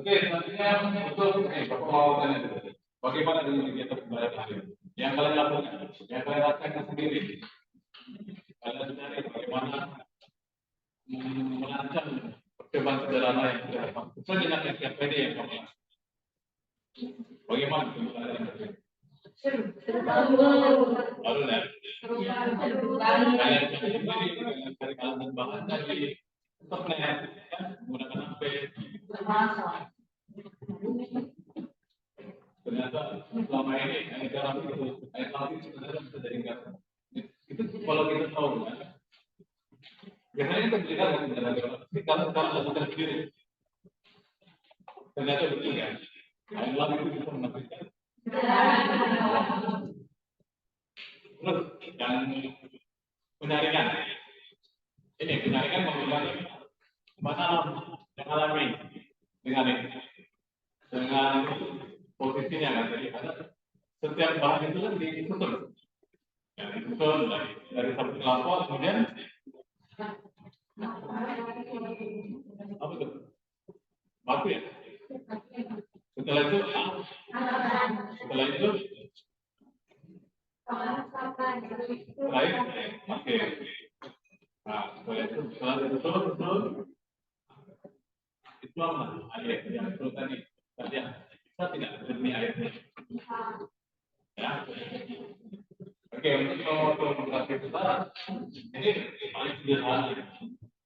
Oke, selanjutnya untuk bagaimana dengan kegiatan pembelajaran hari ini? Yang kalian lakukan, yang kalian rasakan sendiri. Kalian cari bagaimana merancang percobaan sederhana yang sudah sesuai dengan SKPD yang kamu lakukan. Bagaimana pembelajaran hari ini? Baru ya. Kalian cari sendiri, kalian cari alat bahan dari internet, menggunakan HP. Ternyata selama ini ayat terapi sebenarnya bisa jadi enggak. Itu kalau kita tahu ya. Biasanya kita berikan tapi kalau sekarang lakukan sendiri. Ternyata betul kan? Ayat terapi itu bisa mengakibatkan. Terus yang penyaringan. Ini penyaringan menggunakan mana yang alami dengan ini. Dengan posisinya kan jadi ada setiap bahan itu kan disusun ya, disusun dari satu kelompok kemudian apa itu batu ya setelah itu lain oke nah setelah itu itu apa air yang itu tadi yang kita tidak jernih airnya. Ya. Oke, untuk beraktivitas ini paling sederhana.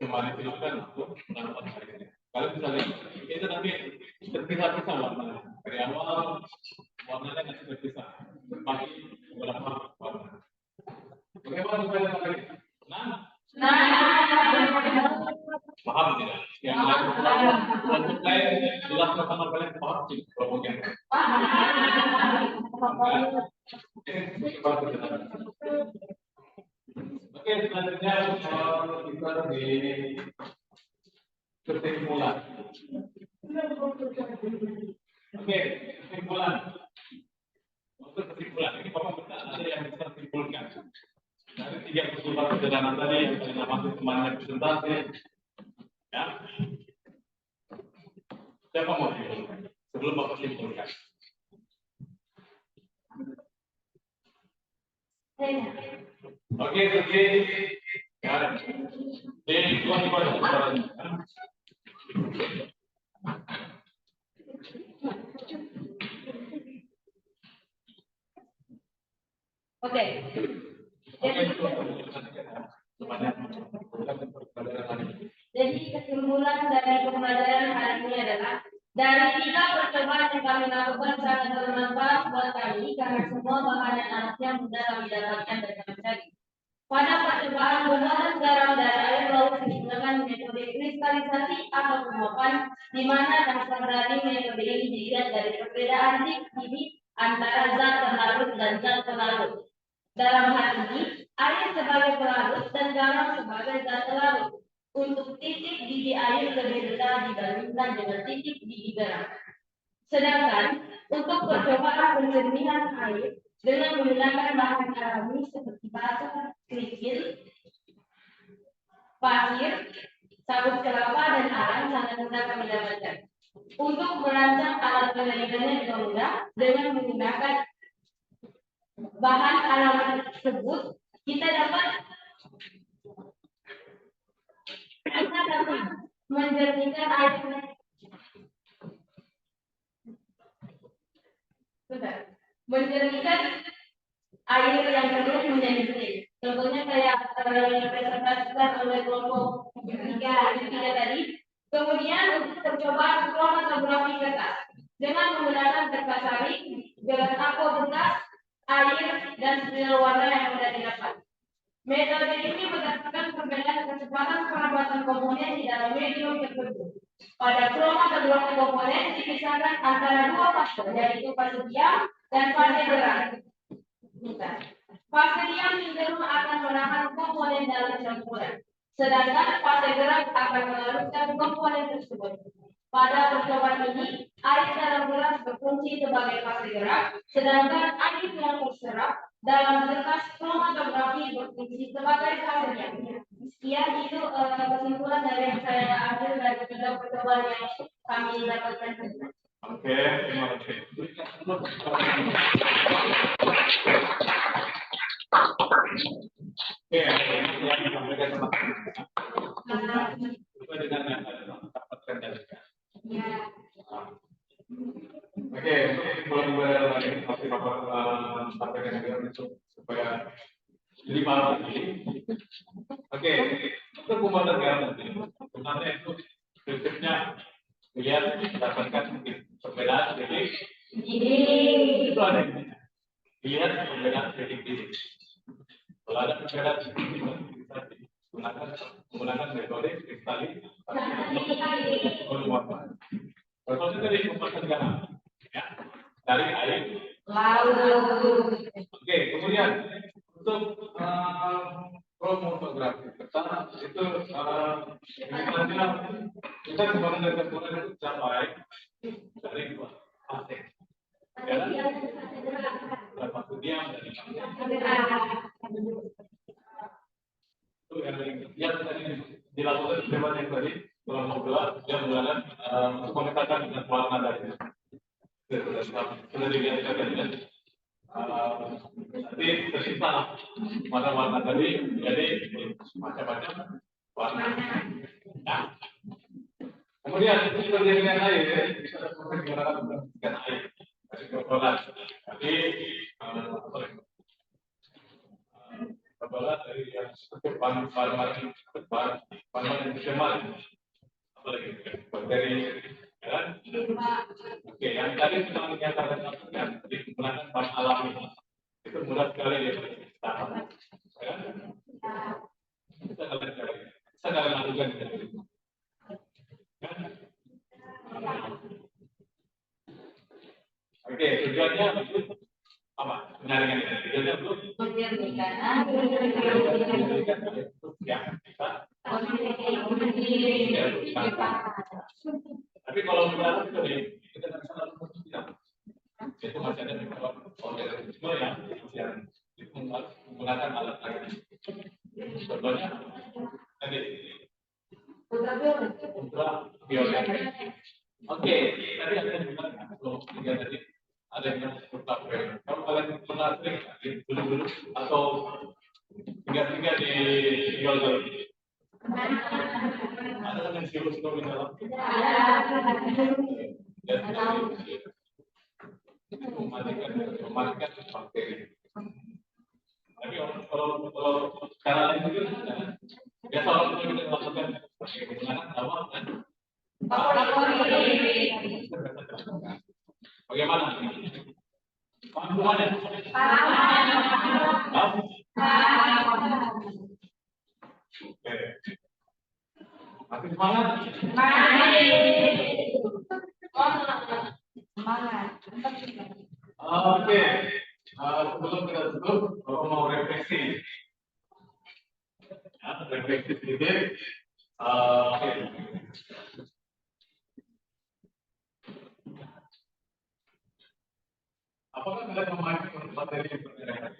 Cuma disilakan untuk melakukan hari ini. Kalau bisa lihat, itu nanti terpisah-pisah warnanya. Dari awal warnanya nggak terpisah. Berbagi beberapa warna. Bagaimana supaya tadi? Paham tidak? Yang lain jelas pertama kalian paham sih kelompoknya. Oke, selanjutnya kita di kesimpulan. Oke, kesimpulan. Untuk kesimpulan ini Bapak benar ada yang bisa simpulkan. Dari 3 kesimpulan sederhana tadi yang saya maksud kemarin presentasi. Ya. Siapa mau simpulkan? Sebelum Bapak simpulkan. Oke. Ya. Jadi tuan Oke. Oke. untuk pelajaran hari ini adalah dari 3 percobaan yang kami lakukan sangat bermanfaat buat kami karena semua bahan dan alatnya mudah kami dapatkan dan kami cari. Pada percobaan pembuatan garam dari air laut digunakan metode kristalisasi atau penguapan, di mana dasar dari metode ini dilihat dari perbedaan tinggi antara zat pelarut dan zat pelarut. Dalam hal ini, air sebagai pelarut dan garam sebagai zat pelarut. Untuk titik didih air lebih rendah dibandingkan dengan titik didih garam. Sedangkan untuk percobaan penjernihan air dengan menggunakan bahan alami seperti batu, kerikil, pasir, sabut kelapa dan arang sangat mudah kami dapatkan. Untuk merancang alat penelitiannya juga mudah dengan menggunakan bahan alami tersebut kita dapat menjernihkan air. Menjernihkan air yang keruh menjadi bersih. Contohnya kayak yang dipresentasikan oleh kelompok ketiga tadi. Kemudian untuk percobaan kromatografi kertas dengan menggunakan kertas saring, gelas aqua bekas, air dan sel warna yang mudah didapat. Metode ini berdasarkan perbedaan kecepatan perabatan komponen di dalam medium tertentu. Pada kromatografi komponen dipisahkan antara 2 fase, yaitu fase diam dan fase gerak. Fase diam cenderung akan menahan komponen dalam campuran, sedangkan fase gerak akan melarutkan komponen tersebut. Pada percobaan ini, air dalam gelas berfungsi sebagai fase gerak, sedangkan air yang terserap dalam kertas kromatografi berfungsi sebagai fase diam. Sekian itu kesimpulan dari yang saya ambil dari 3 percobaan yang kami dapatkan. Oke, terima kasih. Oke, yang disampaikan teman-teman. Sesuai dengan yang saya dapatkan dari Oke, belum ada lagi masih Bapak sampaikan juga supaya jadi malam ini. Oke, untuk pembuatan garam nanti, sebenarnya itu prinsipnya lihat dapatkan perbedaan titik. Itu ada lihat perbedaan titik. Kalau ada perbedaan titik bisa menggunakan metode kristalisasi. Contohnya dari pembuatan garam, ya, dari air laut. Oke, kemudian untuk kromatografi kertas itu misalnya kita kemarin dari kemudian itu sampai dari fase, ya, berapa diam dari itu yang tadi dilakukan percobaan yang tadi kelompok 2 yang menggunakan untuk memetakan dengan warna dari sudah dilihat tadi kan nanti tersisa warna-warna tadi jadi macam-macam warna. Nah, kemudian penjernihan air bisa menggunakan air masih berkolat. Jadi berkolat dari yang seperti bahan-bahan yang tercemar, apalagi bakteri, kan? Oke, yang tadi kita menyatakan digunakan bahan alami itu mudah sekali ya kita akan lakukan itu. Oke, tujuannya apa? Menyaringkan tujuannya untuk ya kita. Tapi kalau kita kita bisa lakukan itu masih ada organisme yang menggunakan alat lain. Contohnya tadi ultraviolet. Oke, tadi ada yang bilang kalau tiga tadi ada yang ultraviolet. Kalau kalian pernah sering dulu atau tiga dijual ada yang virus di dalam. Itu mematikan bakteri. Tapi kalau sekarang itu biasa orang kita lakukan menggunakan dawa kan Bagaimana? Paham semuanya? Oke. Masih semangat? Oke. Sebelum kita tutup, aku mau refleksi. Ya, refleksi sedikit. Oke. Apakah kalian memahami materi yang berkaitan?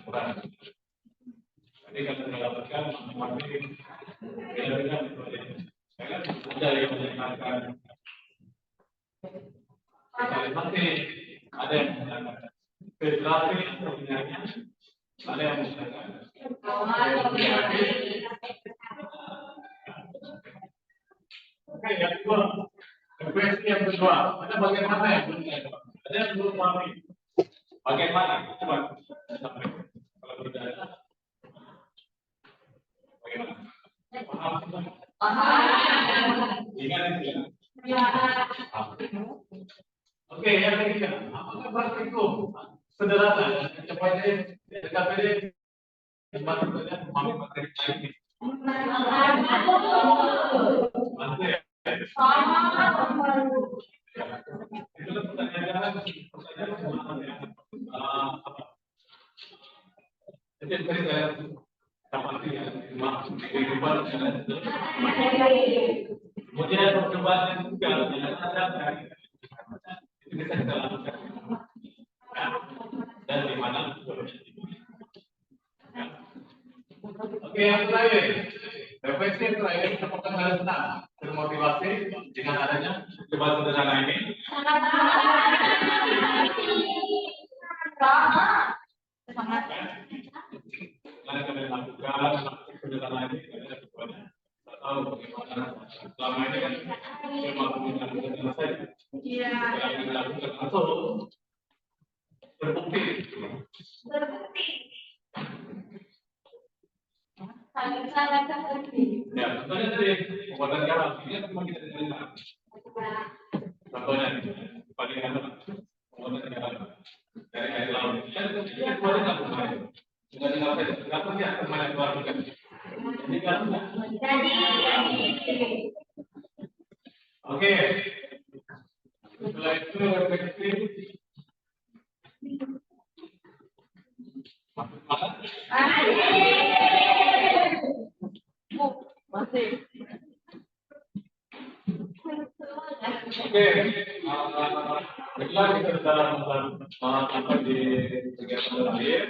Kurang. Jadi kalau mendapatkan materi benar-benar ada yang menyenangkan. Materi ada yang menyenangkan. Federasi sebenarnya ada yang menyenangkan. Oke, yang kedua, refleksi yang kedua, ada bagaimana yang belum ada yang belum pahami. Bagaimana? Coba sampai kalau tidak ada, bagaimana? Paham? Ingat tidak? Oke, yang ketiga, apakah praktikum sederhana, cepatnya dekat saja, cepat saja memahami materi ini. Itulah pertanyaan jadi saya dapat kehidupan kemudian percobaan juga yang ada itu bisa kita lakukan dan di mana oke, yang terakhir refleksi yang terakhir, apakah kalian senang termotivasi dengan adanya percobaan sederhana ini? Karena kalian lakukan sederhana ini, kalian semuanya tahu bagaimana selama ini kan cuma menggunakan saja. Setelah dilakukan atau terbukti. Ya, contohnya tadi pembuatan garam ini cuma kita terima. Contohnya paling enak pembuatan garam dari air laut. Kan kita keluarin apa kemarin? Dengan tinggal saja. Kenapa sih akan banyak keluarkan? Jadi garamnya. Oke. Setelah itu refleksi. Oke, baiklah kita sudah sampai di kegiatan terakhir.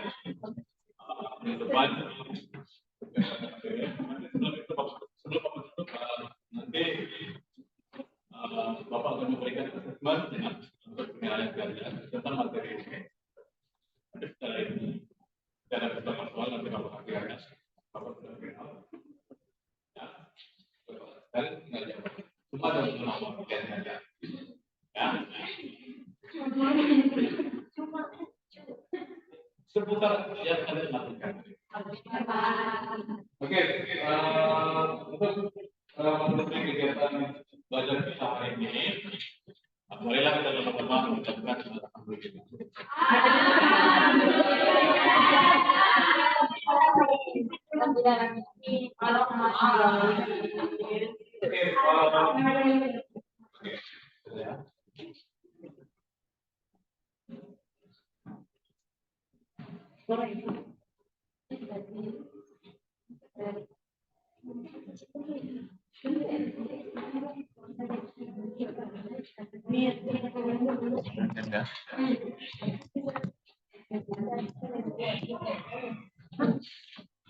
Di depan, sebelum menutup nanti Bapak akan memberikan assessment untuk penilaian kalian tentang materi ini. Setelah ini, secara beberapa soal nanti Bapak akhirnya Bapak sudah final. Ya, dan tinggal jawab. Cuma ada beberapa pertanyaan saja. Ya. Seputar yang Anda lakukan. Oke, untuk menutupi kegiatan belajar kita hari ini, marilah kita sama-sama mengucapkan alhamdulillah.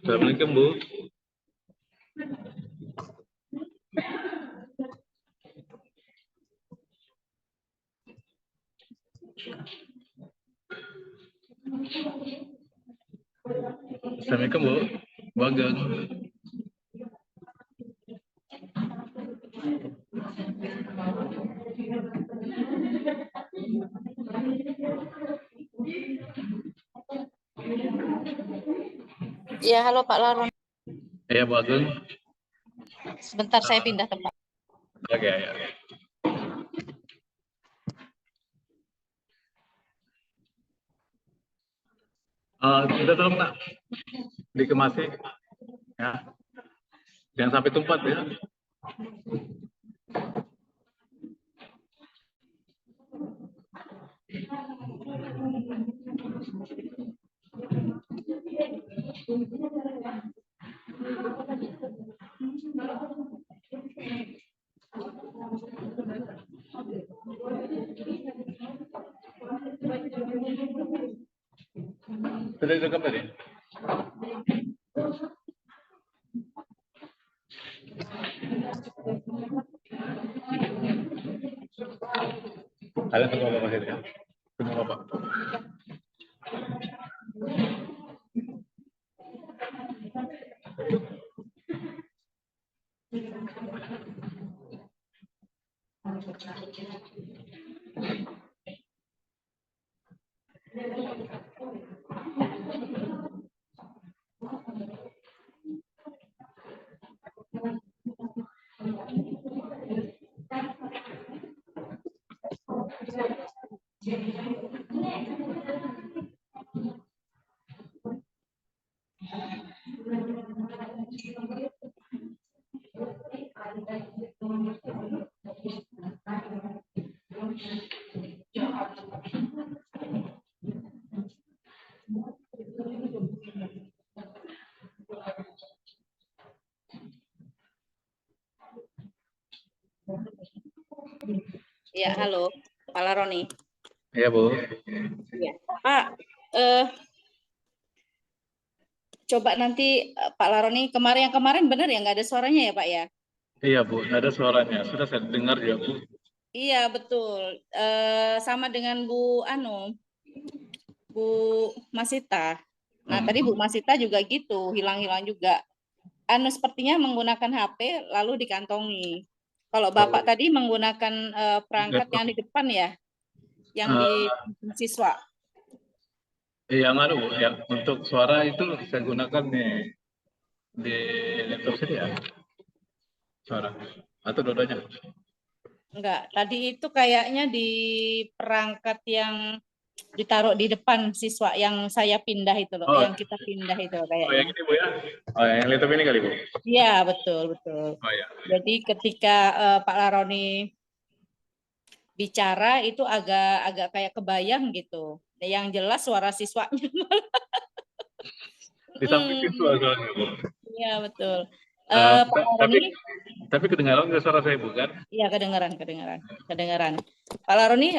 Assalamualaikum Bu. Assalamualaikum Bu. Bu Ageng. Ya, halo Pak Larun. Ya, Bu Agung. Sebentar saya pindah tempat. Oke, ya. Kita tolong nak dikemasi, ya. Jangan sampai tumpah ya. Sudah direkam tadi? Kalian tunggu apa ya? Tunggu apa? Ya, halo, Pak Laroni. Iya, Bu. Ya, Pak, coba nanti Pak Laroni yang kemarin benar ya nggak ada suaranya ya Pak ya? Iya, Bu. Ada suaranya. Sudah saya dengar ya, Bu. Iya betul. Sama dengan Bu Masita. Nah tadi Bu Masita juga gitu, hilang-hilang juga. Sepertinya menggunakan HP lalu dikantongi. Kalau Bapak tadi menggunakan perangkat yang di depan ya, yang di siswa. Yang Bu, yang untuk suara itu saya gunakan nih di laptop saya. Suara atau dua-duanya? Enggak, tadi itu kayaknya di perangkat yang ditaruh di depan siswa yang saya pindah itu loh, yang kita pindah itu kayaknya. Oh, yang ini Bu ya? Oh, yang laptop ini kali Bu? Iya, betul. Oh ya. Jadi ketika Pak Laroni bicara itu agak kayak kebayang gitu. Yang jelas suara siswanya. Di samping siswa soalnya Bu. Iya, betul. Pak Laroni, tapi kedengaran nggak suara saya bukan? Iya, kedengaran. Pak Laroni,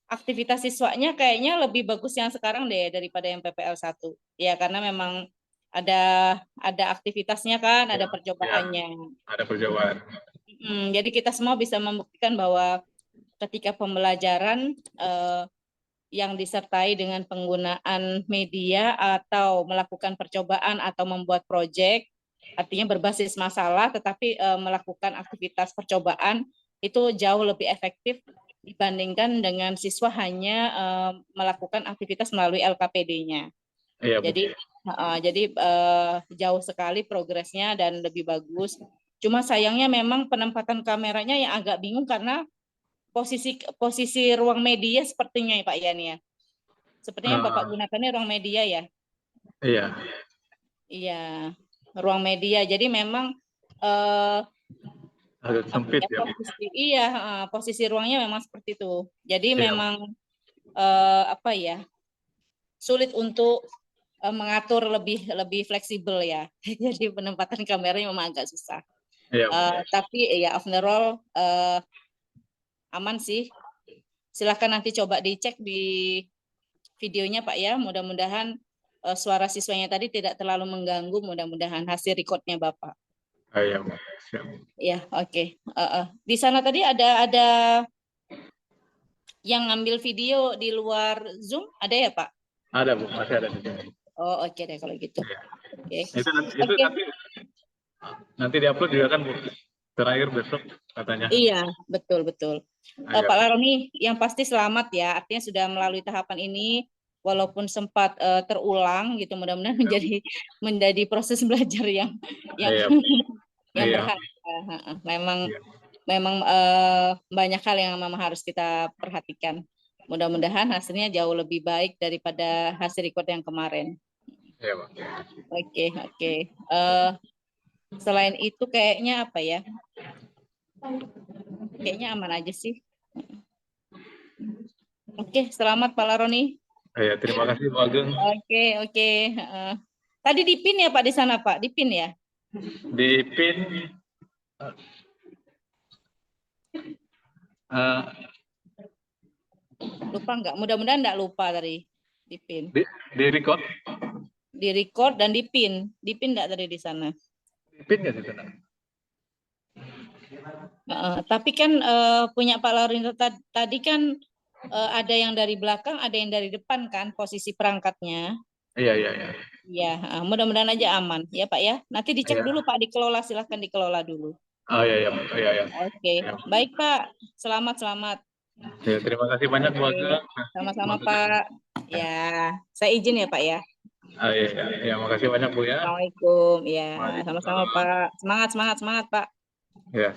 aktivitas siswanya kayaknya lebih bagus yang sekarang deh daripada yang PPL 1. Ya, karena memang ada aktivitasnya kan, ada percobaannya. Ya, ada percobaan. Jadi kita semua bisa membuktikan bahwa ketika pembelajaran yang disertai dengan penggunaan media atau melakukan percobaan atau membuat proyek, artinya berbasis masalah tetapi melakukan aktivitas percobaan itu jauh lebih efektif dibandingkan dengan siswa hanya melakukan aktivitas melalui LKPD-nya. Iya, jadi jauh sekali progresnya dan lebih bagus. Cuma sayangnya memang penempatan kameranya yang agak bingung karena posisi ruang media sepertinya ya Pak Yani ya. Sepertinya Bapak gunakannya ruang media ya. Iya. Iya, ruang media. Jadi memang agak sempit ya. Posisi ruangnya memang seperti itu. Jadi memang sulit untuk mengatur lebih fleksibel ya. Jadi penempatan kameranya memang agak susah. Tapi ya overall aman sih. Silahkan nanti coba dicek di videonya Pak ya. Mudah-mudahan suara siswanya tadi tidak terlalu mengganggu. Mudah-mudahan hasil recordnya Bapak. Iya, siap. Ya, oke. Di sana tadi ada yang ngambil video di luar Zoom, ada ya Pak? Ada Bu, masih ada di sini. Oh oke deh kalau gitu. Oke. Itu nanti diupload juga kan Bu? Terakhir besok katanya. Iya, betul. Pak Laroni, yang pasti selamat ya. Artinya sudah melalui tahapan ini. walaupun sempat terulang gitu, mudah-mudahan menjadi proses belajar yang Iya. yang Iya. berharga. Memang Iya. memang banyak hal yang memang harus kita perhatikan. Mudah-mudahan hasilnya jauh lebih baik daripada hasil record yang kemarin. Iya, Pak. Oke. Selain itu kayaknya apa ya? Kayaknya aman aja sih. Oke, selamat Pak Laroni. Iya, terima kasih Pak Ageng. Oke. Tadi dipin ya Pak di sana Pak, dipin ya? Di pin Lupa nggak? Mudah-mudahan nggak lupa tadi dipin. di record. Di record dan dipin. Dipin nggak tadi di sana? Pin ya di sana. Tapi kan punya Pak Laroni tadi kan ada yang dari belakang, ada yang dari depan kan posisi perangkatnya. Iya. Ya, mudah-mudahan aja aman ya Pak ya. Nanti dicek Iya. dulu Pak, dikelola, silahkan dikelola dulu. Oh iya. Oke, baik Pak. Selamat. Ya, terima kasih banyak Bu Ageng. Sama-sama Pak. Ya, saya izin ya Pak ya. Iya, makasih banyak Bu ya. Assalamualaikum. Ya, sama-sama Pak. Semangat Pak. Ya.